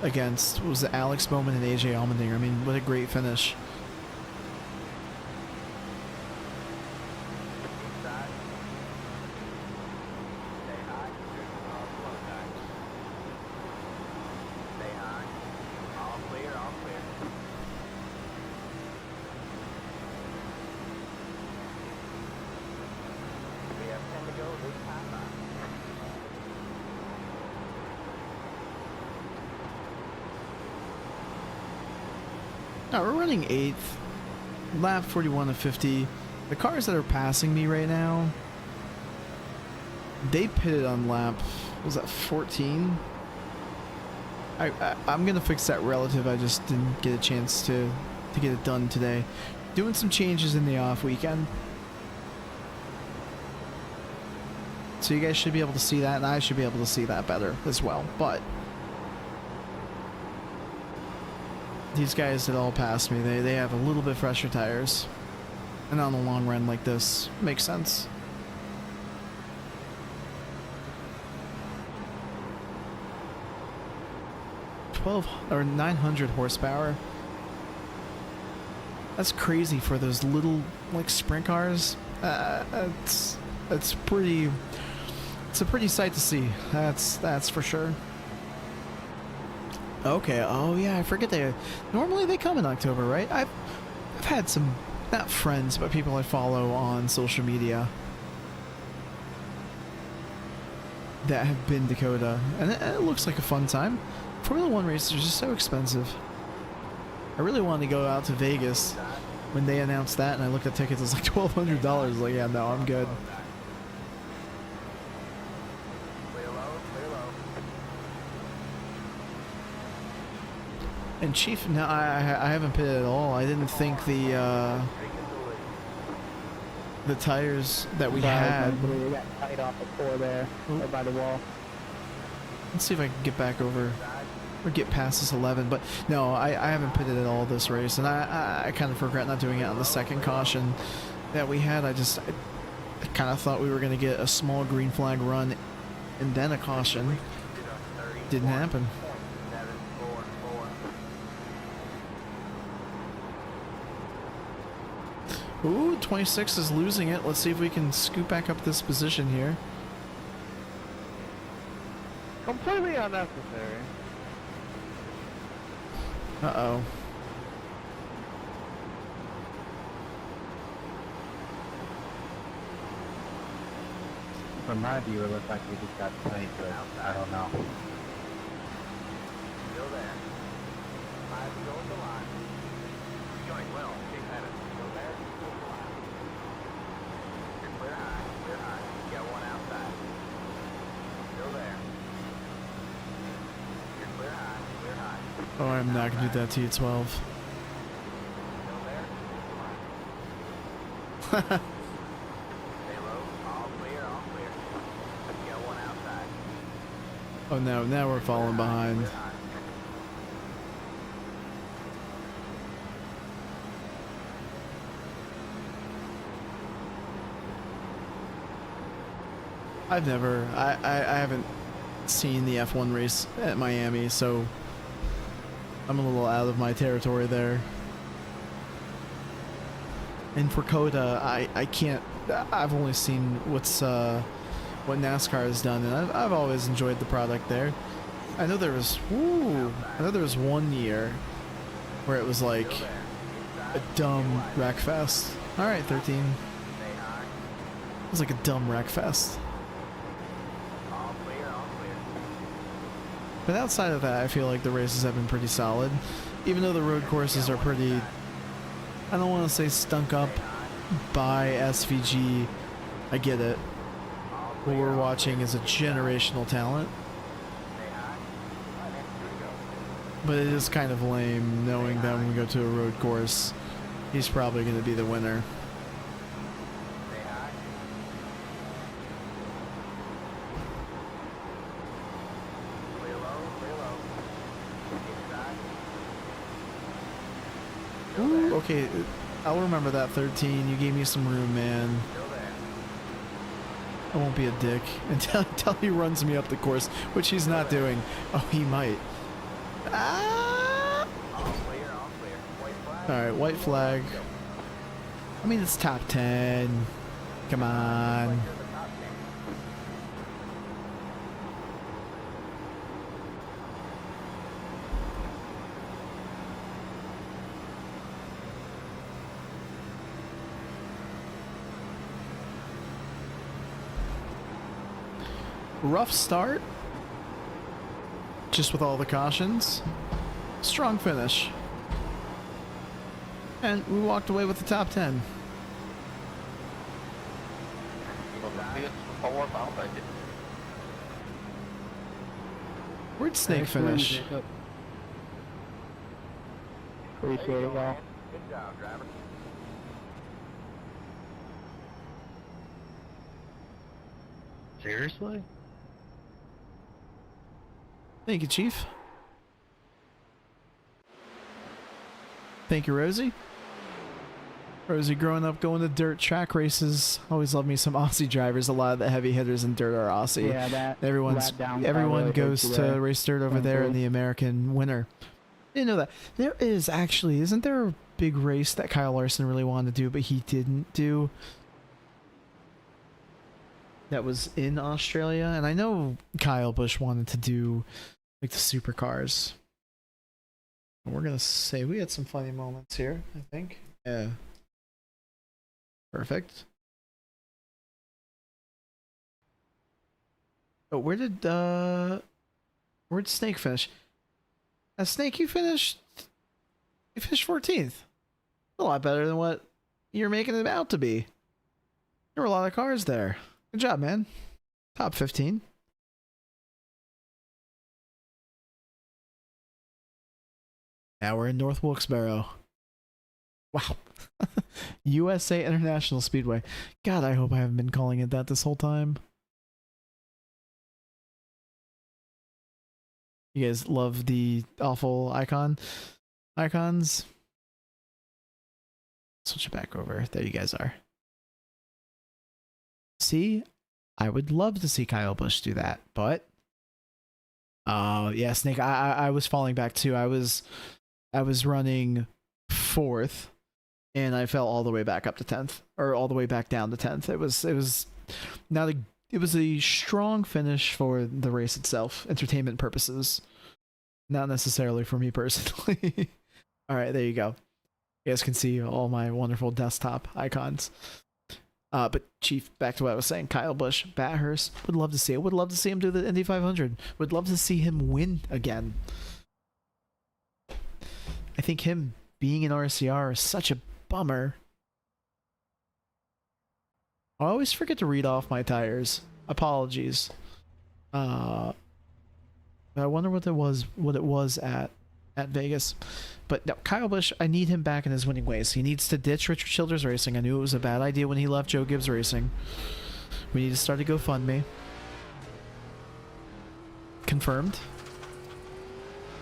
against, was it Alex Bowman and AJ Allmendinger. I mean, what a great finish. Now we're running 8th, lap 41 of 50. The cars that are passing me right now, they pitted on lap, was that 14? I'm gonna fix that relative. I just didn't get a chance to get it done today. Doing some changes in the off weekend, so you guys should be able to see that, and I should be able to see that better as well. But these guys that all passed me, they have a little bit fresher tires. And on a long run like this, makes sense. Or 900 horsepower. That's crazy for those little like sprint cars. It's pretty. It's a pretty sight to see. That's for sure. Okay. Oh yeah, I forget they normally they come in October, right? I've had some, not friends, but people I follow on social media that have been Dakota, and it looks like a fun time. Formula One races are just so expensive. I really wanted to go out to Vegas when they announced that, and I looked at tickets. It was like $1,200. Like, yeah, no, I'm good. And Chief, no, I haven't pitted at all. I didn't think the tires that we had. We got tight off the core there, right by the wall. Let's see if I can get back over or get past this 11. But no, I haven't pitted at all this race, and I kind of regret not doing it on the second caution that we had. I kind of thought we were going to get a small green flag run and then a caution. Didn't happen. Ooh, 26 is losing it. Let's see if we can scoop back up this position here. Completely unnecessary. Uh-oh. From my view, it looks like we just got tight, but I don't know. Still there. 5 to go with the line. You're going well. Big headed. Still there. Go with the line. You're clear high. Clear high. You got one outside. Still there. You're clear high. Clear high. Oh, I'm not going to do that to you, 12. Still there. Go with the line. Stay low. All clear. All clear. You got one outside. Oh no, now we're falling behind. Clear high. I haven't seen the F1 race at Miami, so I'm a little out of my territory there. And for Coda, I can't, I've only seen what NASCAR has done, and I've always enjoyed the product there. I know there was, one year where it was like a dumb wreck fest. Alright, 13. It was like a dumb wreck fest. But outside of that, I feel like the races have been pretty solid. Even though the road courses are pretty, I don't want to say stunk up by SVG. I get it. What we're watching is a generational talent. But it is kind of lame knowing that when we go to a road course, he's probably going to be the winner. Ooh, okay, I'll remember that 13. You gave me some room, man. I won't be a dick until he runs me up the course, which he's not doing. Oh, he might. Ah! Alright, white flag. I mean, it's top 10. Come on. Rough start, just with all the cautions. Strong finish. And we walked away with the top 10. Where'd Snake finish? Appreciate it, y'all. Good job, driver. Seriously? Thank you, Chief. Thank you, Rosie. Rosie, growing up going to dirt track races, always loved me some Aussie drivers. A lot of the heavy hitters in dirt are Aussie. Yeah, that Everyone really goes hurts to today. race dirt over there in the American winter. Didn't know that. There is actually, isn't there a big race that Kyle Larson really wanted to do, but he didn't do? That was in Australia, and I know Kyle Busch wanted to do like the supercars. We're gonna say we had some funny moments here, I think. Yeah. Perfect. Oh, where'd Snake finish? Snake, you finished 14th. A lot better than what you're making it out to be. There were a lot of cars there. Good job, man. Top 15. Now we're in North Wilkesboro. Wow. USA International Speedway. God, I hope I haven't been calling it that this whole time. You guys love the awful icons? Switch it back over. There you guys are. See? I would love to see Kyle Busch do that, but yeah, Snake, I was falling back too. I was running 4th, and I fell all the way back up to 10th, or all the way back down to 10th. It was not a it was a strong finish for the race itself, entertainment purposes, not necessarily for me personally. All right, there you go. You guys can see all my wonderful desktop icons. But Chief, back to what I was saying, Kyle Busch, Bathurst, would love to see it. Would love to see him do the Indy 500. Would love to see him win again. I think him being in RCR is such a bummer. I always forget to read off my tires. Apologies. But I wonder what it was at Vegas. But no, Kyle Busch, I need him back in his winning ways. He needs to ditch Richard Childers Racing. I knew it was a bad idea when he left Joe Gibbs Racing. We need to start a GoFundMe. Confirmed.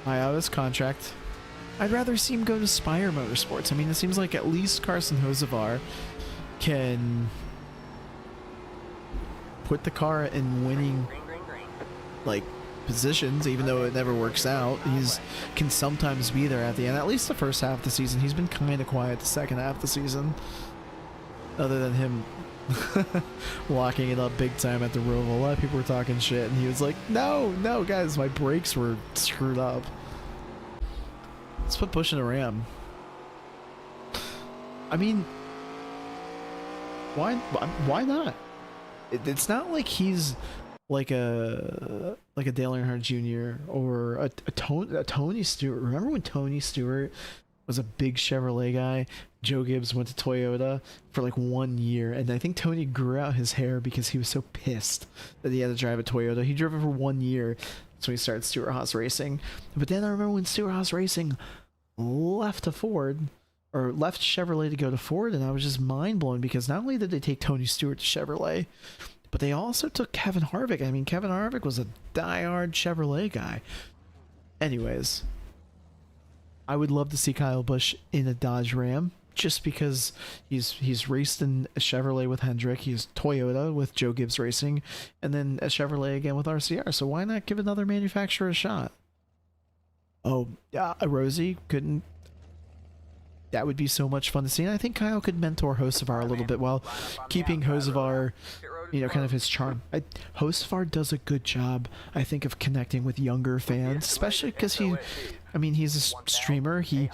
I out his contract. I'd rather see him go to Spire Motorsports. I mean, it seems like at least Carson Hocevar can put the car in winning, like, positions, even though it never works out. He's can sometimes be there at the end. At least the first half of the season. He's been kind of quiet the second half of the season, other than him locking it up big time at the Roval. A lot of people were talking shit, and he was like, no guys, my brakes were screwed up. Let's put Busch in a Ram. I mean, why not? It's not like he's like a Dale Earnhardt Jr. or a Tony Stewart. Remember when Tony Stewart was a big Chevrolet guy? Joe Gibbs went to Toyota for like 1 year, and I think Tony grew out his hair because he was so pissed that he had to drive a Toyota. He drove it for 1 year, so he started Stewart-Haas Racing. But then I remember when Stewart-Haas Racing left to Ford, or left Chevrolet to go to Ford, and I was just mind blown because not only did they take Tony Stewart to Chevrolet, but they also took Kevin Harvick. I mean, Kevin Harvick was a diehard Chevrolet guy. Anyways, I would love to see Kyle Busch in a Dodge Ram, just because he's raced in a Chevrolet with Hendrick, he's Toyota with Joe Gibbs Racing, and then a Chevrolet again with RCR. So why not give another manufacturer a shot? Oh, Rosie couldn't. That would be so much fun to see. And I think Kyle could mentor Hocevar a little bit while keeping Hocevar, you know, kind of his charm. Hocevar does a good job, I think, of connecting with younger fans, especially because he's a streamer. He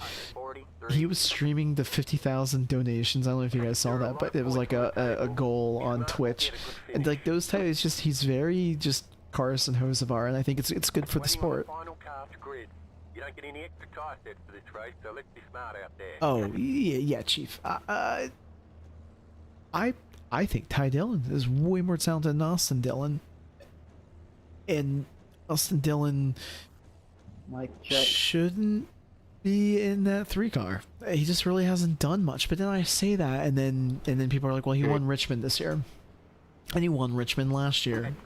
was streaming the 50,000 donations. I don't know if you guys saw that, but it was like a goal on Twitch, and like those types, he's very just Carson Hocevar, and I think it's good for the sport. You don't get any extra tire sets for this race, so let's be smart out there. Oh yeah, Chief. I think Ty Dillon is way more talented than Austin Dillon, and Austin Dillon shouldn't be in that 3 car. He just really hasn't done much. But then I say that, and then people are like, well, he won Richmond this year, and he won Richmond last year.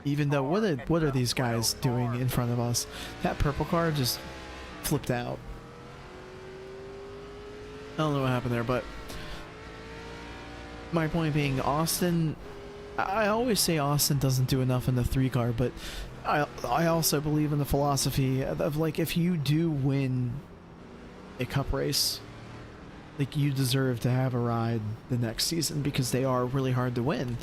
Even though, what are these guys doing in front of us? That purple car just flipped out. I don't know what happened there, but my point being, Austin, I always say Austin doesn't do enough in the 3 car, but I also believe in the philosophy of like, if you do win a cup race, like, you deserve to have a ride the next season, because they are really hard to win.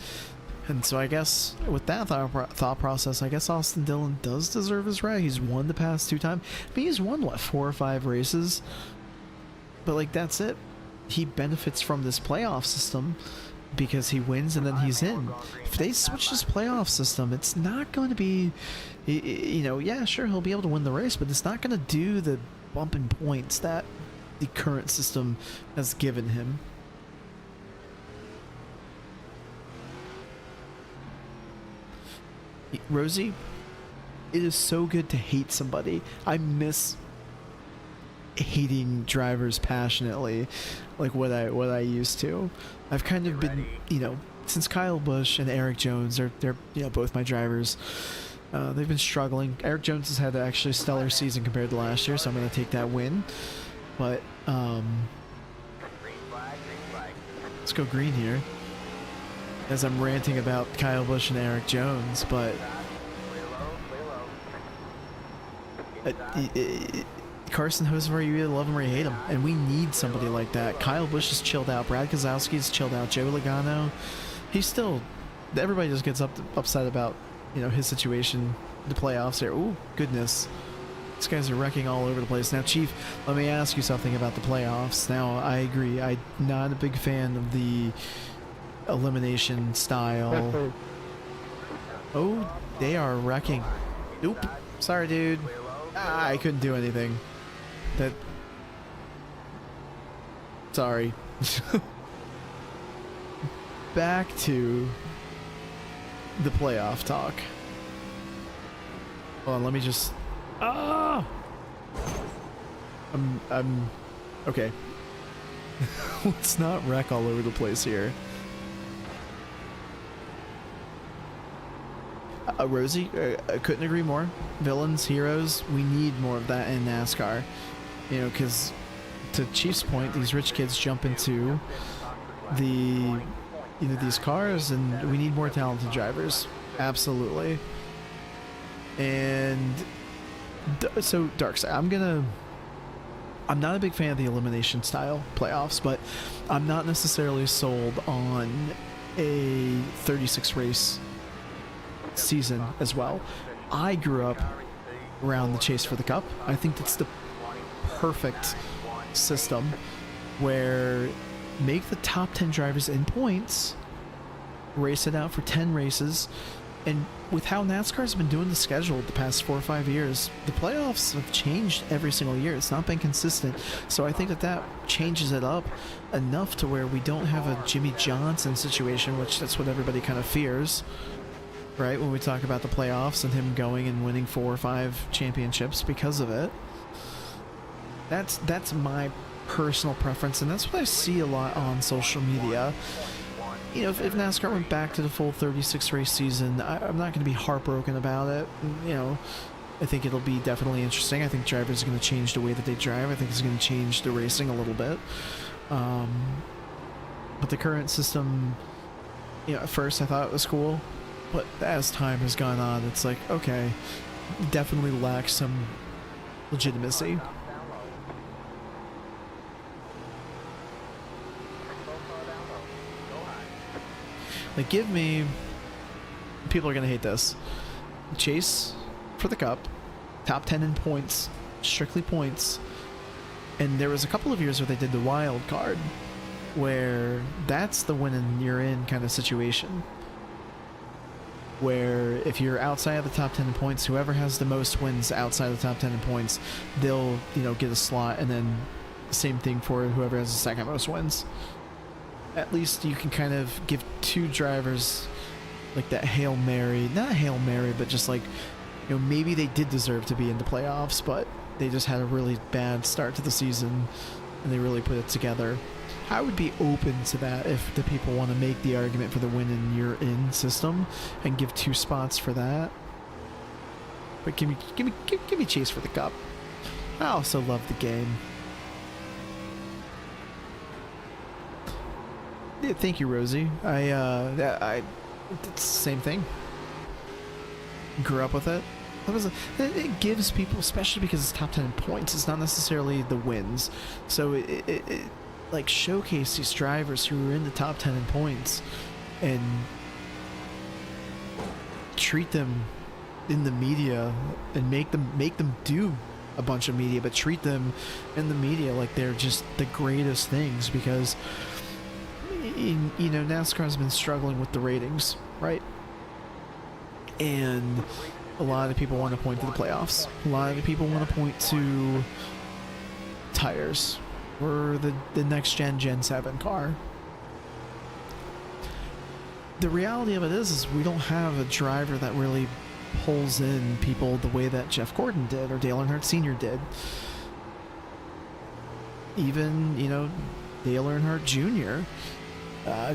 And so I guess with that thought process, I guess Austin Dillon does deserve his ride. He's won the past 2 times. I mean, he's won, what, 4 or 5 races? But, like, that's it. He benefits from this playoff system because he wins and then he's in. If they switch this playoff system, it's not going to be, you know, yeah, sure, he'll be able to win the race, but it's not going to do the bump in points that the current system has given him. Rosie, it is so good to hate somebody. I miss hating drivers passionately, like what I used to. I've kind of been, you know, since Kyle Busch and Eric Jones, they're you know, both my drivers. They've been struggling. Eric Jones has had an actually stellar season compared to last year, so I'm going to take that win. But let's go green here, as I'm ranting about Kyle Busch and Eric Jones, but Carson Hocevar, you either love him or you hate him, and we need somebody like that. Kyle Busch is chilled out. Brad Keselowski's chilled out. Joe Logano, he's still, everybody just gets upset about, you know, his situation, the playoffs here. Ooh, goodness. These guys are wrecking all over the place. Now, Chief, let me ask you something about the playoffs. Now, I agree. I'm not a big fan of the elimination style. Oh, they are wrecking. Nope. Sorry, dude. I couldn't do anything. That. Sorry. Back to the playoff talk. Hold on, let me just. Ah! I'm. Okay. Let's not wreck all over the place here. Rosie, I couldn't agree more. Villains, heroes, we need more of that in NASCAR. You know, because to Chief's point, these rich kids jump into the, you know, these cars, and we need more talented drivers. Absolutely. And so, Darkside, I'm not a big fan of the elimination style playoffs, but I'm not necessarily sold on a 36 race season as well. I grew up around the chase for the cup. I think that's the perfect system, where make the top 10 drivers in points, race it out for 10 races, and with how NASCAR's been doing the schedule the past 4 or 5 years, the playoffs have changed every single year. It's not been consistent, so I think that changes it up enough to where we don't have a Jimmy Johnson situation, which that's what everybody kind of fears, right, when we talk about the playoffs and him going and winning 4 or 5 championships because of it. That's my personal preference, and that's what I see a lot on social media. You know, if NASCAR went back to the full 36 race season, I'm not going to be heartbroken about it. You know, I think it'll be definitely interesting. I think drivers are going to change the way that they drive. I think it's going to change the racing a little bit. But the current system, you know, at first I thought it was cool, but as time has gone on, it's like, okay, definitely lacks some legitimacy. Like, give me, people are gonna hate this, chase for the cup, top 10 in points, strictly points, and there was a couple of years where they did the wild card, where that's the win and you're in kind of situation, where if you're outside of the top 10 in points, whoever has the most wins outside of the top 10 in points, they'll, you know, get a slot, and then same thing for whoever has the second most wins. At least you can kind of give 2 drivers like that Hail Mary, not Hail Mary, but just like, you know, maybe they did deserve to be in the playoffs, but they just had a really bad start to the season and they really put it together. I would be open to that if the people want to make the argument for the win and you're in system and give 2 spots for that. But give me chase for the cup. I also love the game. Yeah, thank you, Rosie. It's the same thing. Grew up with it. It gives people, especially because it's top 10 points, it's not necessarily the wins. So it like showcase these drivers who are in the top 10 in points and treat them in the media and make them do a bunch of media, but treat them in the media like they're just the greatest things, because you know, NASCAR's been struggling with the ratings, right? And a lot of people want to point to the playoffs. A lot of people want to point to tires or the next Gen 7 car. The reality of it is we don't have a driver that really pulls in people the way that Jeff Gordon did or Dale Earnhardt Sr. did. Even, you know, Dale Earnhardt Jr.,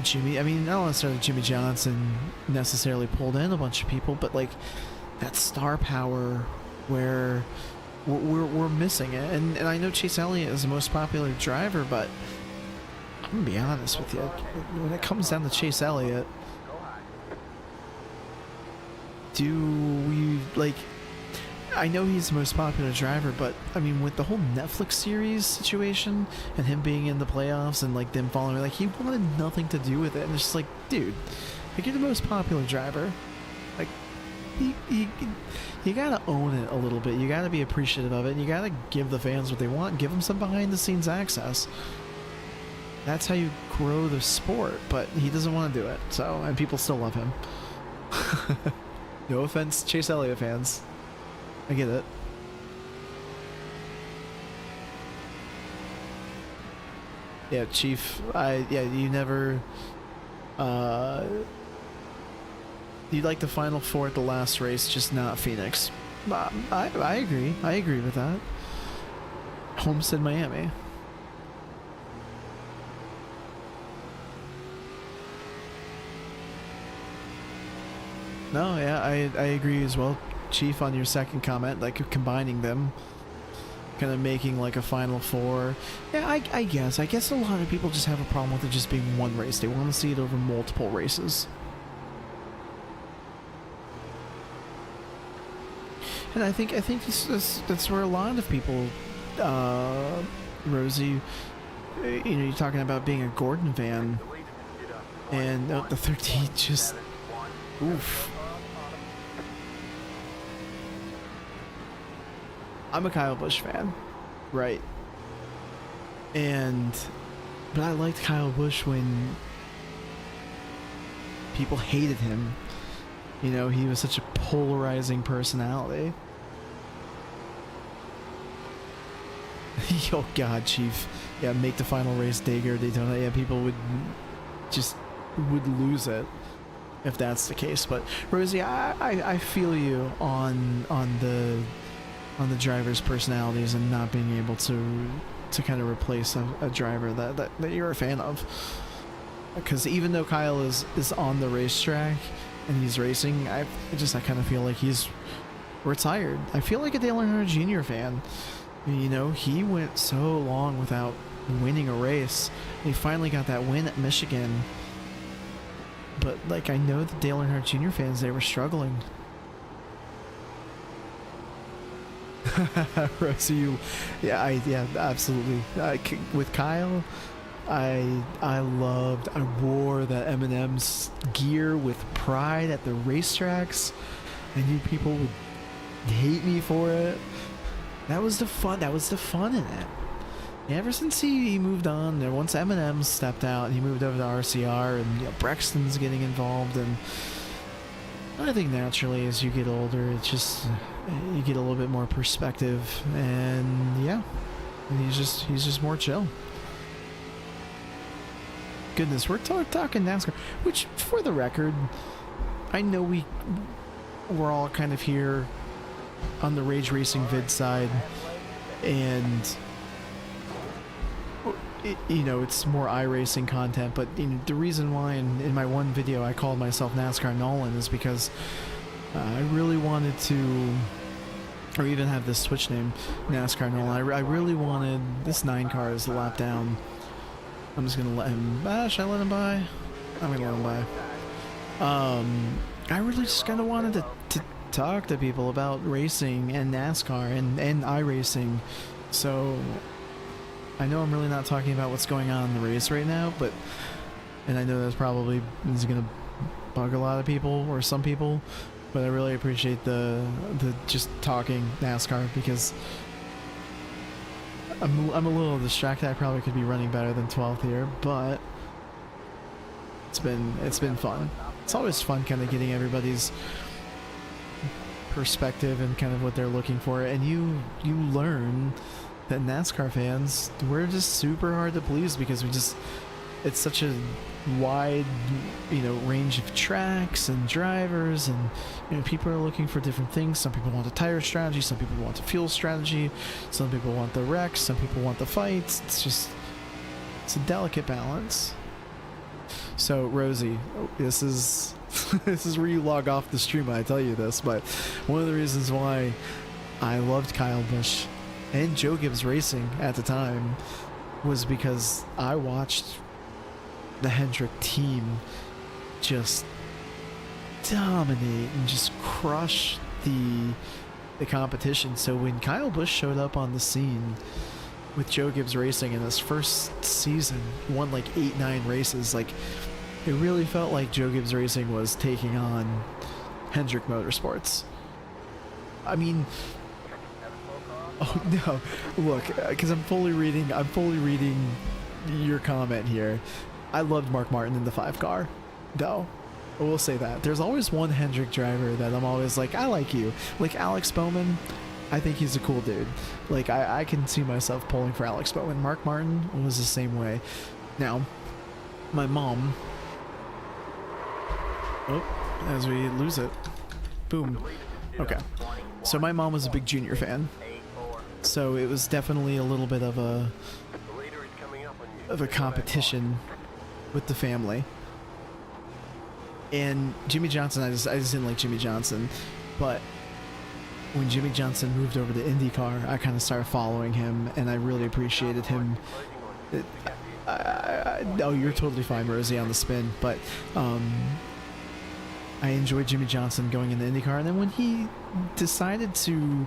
Jimmy, I mean, not necessarily Jimmy Johnson necessarily pulled in a bunch of people, but like that star power where we're missing it. And I know Chase Elliott is the most popular driver, but I'm gonna be honest with you, when it comes down to Chase Elliott, do we, like, I know he's the most popular driver, but I mean, with the whole Netflix series situation and him being in the playoffs and like them following, like, he wanted nothing to do with it. And it's just like, dude, like, you're the most popular driver. Like, you gotta own it a little bit. You gotta be appreciative of it. And you gotta give the fans what they want. Give them some behind the scenes access. That's how you grow the sport. But he doesn't want to do it. So, and people still love him. No offense, Chase Elliott fans. I get it. Yeah, Chief, you never, you like the Final Four at the last race, just not Phoenix. I agree with that. Homestead, Miami. No, yeah, I agree as well, Chief, on your second comment, like combining them, kind of making like a Final Four. Yeah, I guess a lot of people just have a problem with it just being one race. They want to see it over multiple races. And I think that's where a lot of people, Rosie, you know, you're talking about being a Gordon fan, and the 13 just, oof. I'm a Kyle Busch fan, right? But I liked Kyle Busch when people hated him. You know, he was such a polarizing personality. Oh God, Chief. Yeah, make the final race Daytona, Daytona. Yeah, people would lose it if that's the case. But Rosie, I feel you on the drivers' personalities and not being able to kind of replace a driver that you're a fan of. Because even though Kyle is on the racetrack and he's racing, I kind of feel like he's retired. I feel like a Dale Earnhardt Jr. fan. You know, he went so long without winning a race. He finally got that win at Michigan. But like, I know the Dale Earnhardt Jr. fans, they were struggling. Rosie, yeah, absolutely. With Kyle, I wore that M&M's gear with pride at the racetracks. I knew people would hate me for it. That was the fun in it. Ever since he moved on, and once M&M stepped out and he moved over to RCR, and, you know, Brexton's getting involved, and I think naturally as you get older, it's just, you get a little bit more perspective, and yeah, and he's just more chill. Goodness, we're talking NASCAR, which, for the record, I know we're all kind of here on the Rage Racing vid side, and you know, it's more iRacing content, but you know, the reason why in my one video I called myself NASCAR Nolan is because I really wanted to, or even have this Twitch name, NASCAR Nolan. I really wanted this 9 car as the lap down I'm just gonna let him. Should I let him by? I'm gonna let him by. I really just kind of wanted to talk to people about racing and NASCAR and iRacing. So I know I'm really not talking about what's going on in the race right now, but and I know that's probably is gonna bug a lot of people or some people, but I really appreciate the just talking NASCAR because I'm a little distracted. I probably could be running better than 12th here, but it's been fun. It's always fun kind of getting everybody's perspective and kind of what they're looking for, and you learn that NASCAR fans, we're just super hard to please because it's such a wide, range of tracks and drivers, and people are looking for different things. Some people want a tire strategy, some people want a fuel strategy, some people want the wrecks, some people want the fights. It's a delicate balance. So Rosie, this is this is where you log off the stream when I tell you this, but one of the reasons why I loved Kyle Busch and Joe Gibbs Racing at the time was because I watched the Hendrick team just dominate and just crush the competition. So when Kyle Busch showed up on the scene with Joe Gibbs Racing in his first season, won like 8-9 races, like it really felt like Joe Gibbs Racing was taking on Hendrick Motorsports. I mean, oh no, look, because I'm fully reading your comment here. I loved Mark Martin in the 5 car, though. I will say that. There's always one Hendrick driver that I'm always like, I like you. Like Alex Bowman, I think he's a cool dude. Like, I can see myself pulling for Alex Bowman. Mark Martin was the same way. Now, my mom... Oh, as we lose it. Boom. Okay. So my mom was a big Junior fan. So it was definitely a little bit of a competition with the family. And Jimmy Johnson, I just didn't like Jimmy Johnson. But when Jimmy Johnson moved over to IndyCar, I kind of started following him, and I really appreciated him. Oh, you're totally fine, Rosie, on the spin. But I enjoyed Jimmy Johnson going into IndyCar, and then when he decided to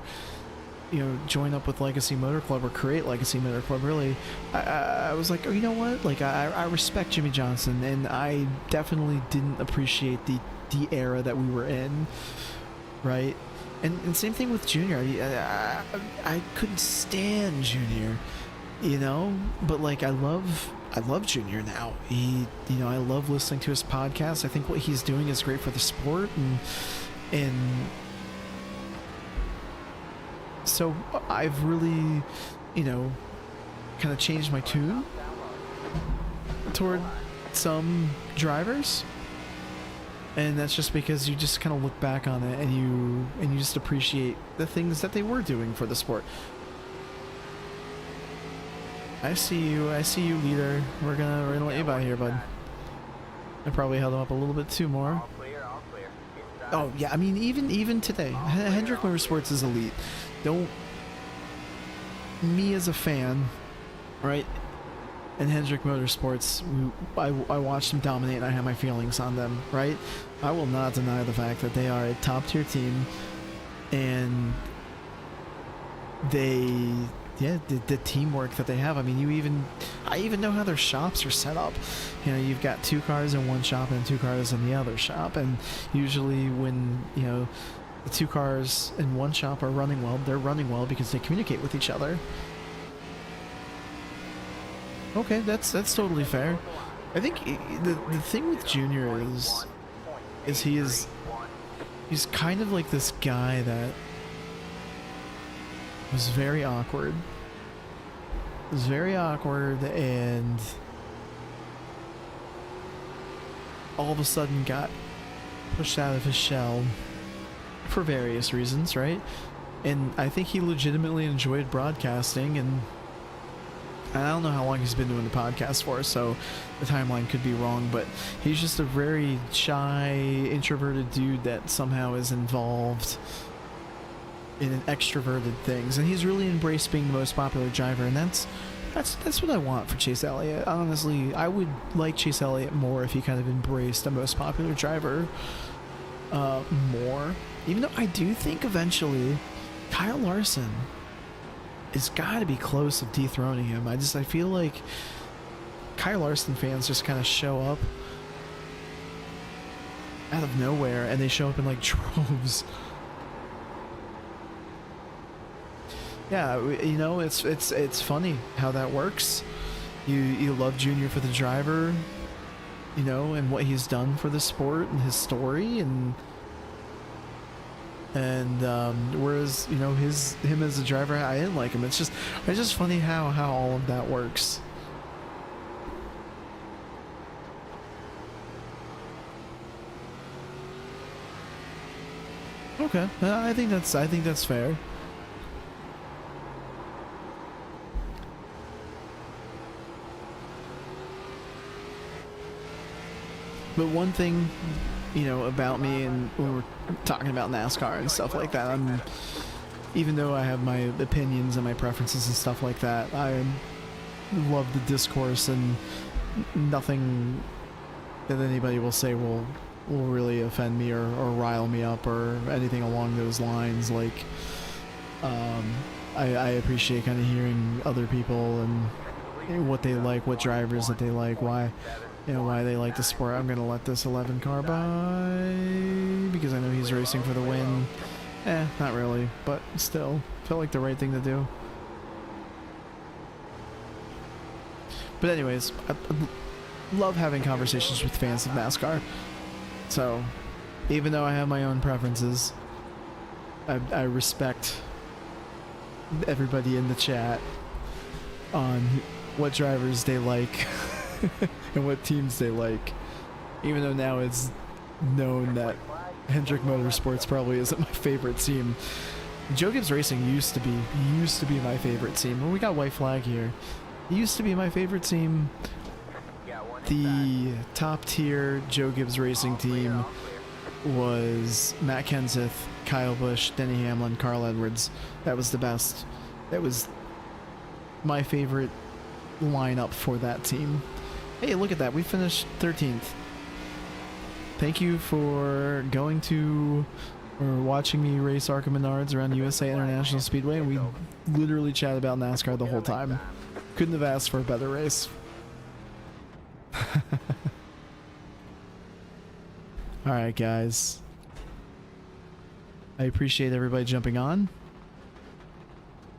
join up with Legacy Motor Club or create Legacy Motor Club, really, I was like, oh, you know what? Like, I respect Jimmy Johnson, and I definitely didn't appreciate the era that we were in, right? And same thing with Junior. I couldn't stand Junior, but like I love Junior now. I love listening to his podcast. I think what he's doing is great for the sport, and so I've really, kind of changed my tune toward some drivers, and that's just because you just kind of look back on it and you just appreciate the things that they were doing for the sport. I see you, leader. We're gonna let you by here, bud. I probably held him up a little bit too more. Oh yeah, I mean even today, Hendrick Motorsports is elite. Me as a fan, right? And Hendrick Motorsports, I watched them dominate, and I have my feelings on them, right? I will not deny the fact that they are a top tier team, and the teamwork that they have. I mean, I even know how their shops are set up. You've got 2 cars in one shop and 2 cars in the other shop, and usually when the 2 cars in one shop are running well, they're running well because they communicate with each other. Okay, that's totally fair. I think the thing with Junior is he's kind of like this guy that was very awkward. Was very awkward, and all of a sudden got pushed out of his shell for various reasons, right? And I think he legitimately enjoyed broadcasting, and I don't know how long he's been doing the podcast for, so the timeline could be wrong, but he's just a very shy, introverted dude that somehow is involved in extroverted things, and he's really embraced being the most popular driver, and That's what I want for Chase Elliott. Honestly, I would like Chase Elliott more if he kind of embraced the most popular driver more. Even though I do think eventually Kyle Larson is got to be close to dethroning him. I feel like Kyle Larson fans just kind of show up out of nowhere, and they show up in like droves. Yeah, you know, it's funny how that works. You love Junior for the driver, you know, and what he's done for the sport and his story, and whereas, you know, him as a driver, I didn't like him. It's just funny how all of that works. Okay, I think that's fair. But one thing, you know, about me, and when we're talking about NASCAR and stuff like that, even though I have my opinions and my preferences and stuff like that, I love the discourse, and nothing that anybody will say will really offend me or rile me up or anything along those lines. Like, I appreciate kind of hearing other people and what they like, what drivers that they like, why they like the sport. I'm gonna let this 11 car by because I know he's racing for the win. Not really, but still felt like the right thing to do. But anyways, I love having conversations with fans of NASCAR. So, even though I have my own preferences, I respect everybody in the chat on what drivers they like and what teams they like. Even though now it's known that Hendrick Motorsports probably isn't my favorite team. Joe Gibbs Racing used to be my favorite team. Well, we got White Flag here. It used to be my favorite team. The top tier Joe Gibbs Racing team was Matt Kenseth, Kyle Busch, Denny Hamlin, Carl Edwards. That was the best. That was my favorite lineup for that team. Hey, look at that. We finished 13th. Thank you for going to or watching me race Arca Menards around USA International Speedway. We literally chatted about NASCAR the whole time. Couldn't have asked for a better race. Alright, guys. I appreciate everybody jumping on.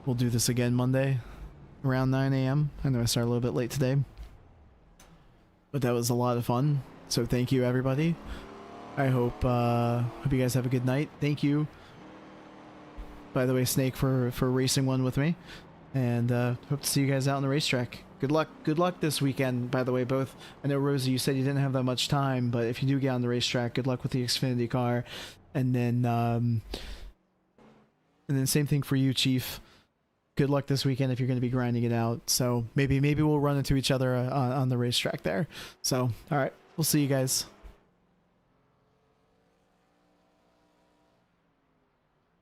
We'll do this again Monday around 9 a.m. I know I started a little bit late today, but that was a lot of fun. So thank you, everybody. I hope you guys have a good night. Thank you, by the way, Snake, for racing one with me, and hope to see you guys out on the racetrack. Good luck this weekend, by the way, both. I know, Rosie, you said you didn't have that much time, but if you do get on the racetrack, good luck with the Xfinity car. And then same thing for you, Chief. Good luck this weekend if you're going to be grinding it out. So maybe we'll run into each other on the racetrack there. So, all right, we'll see you guys.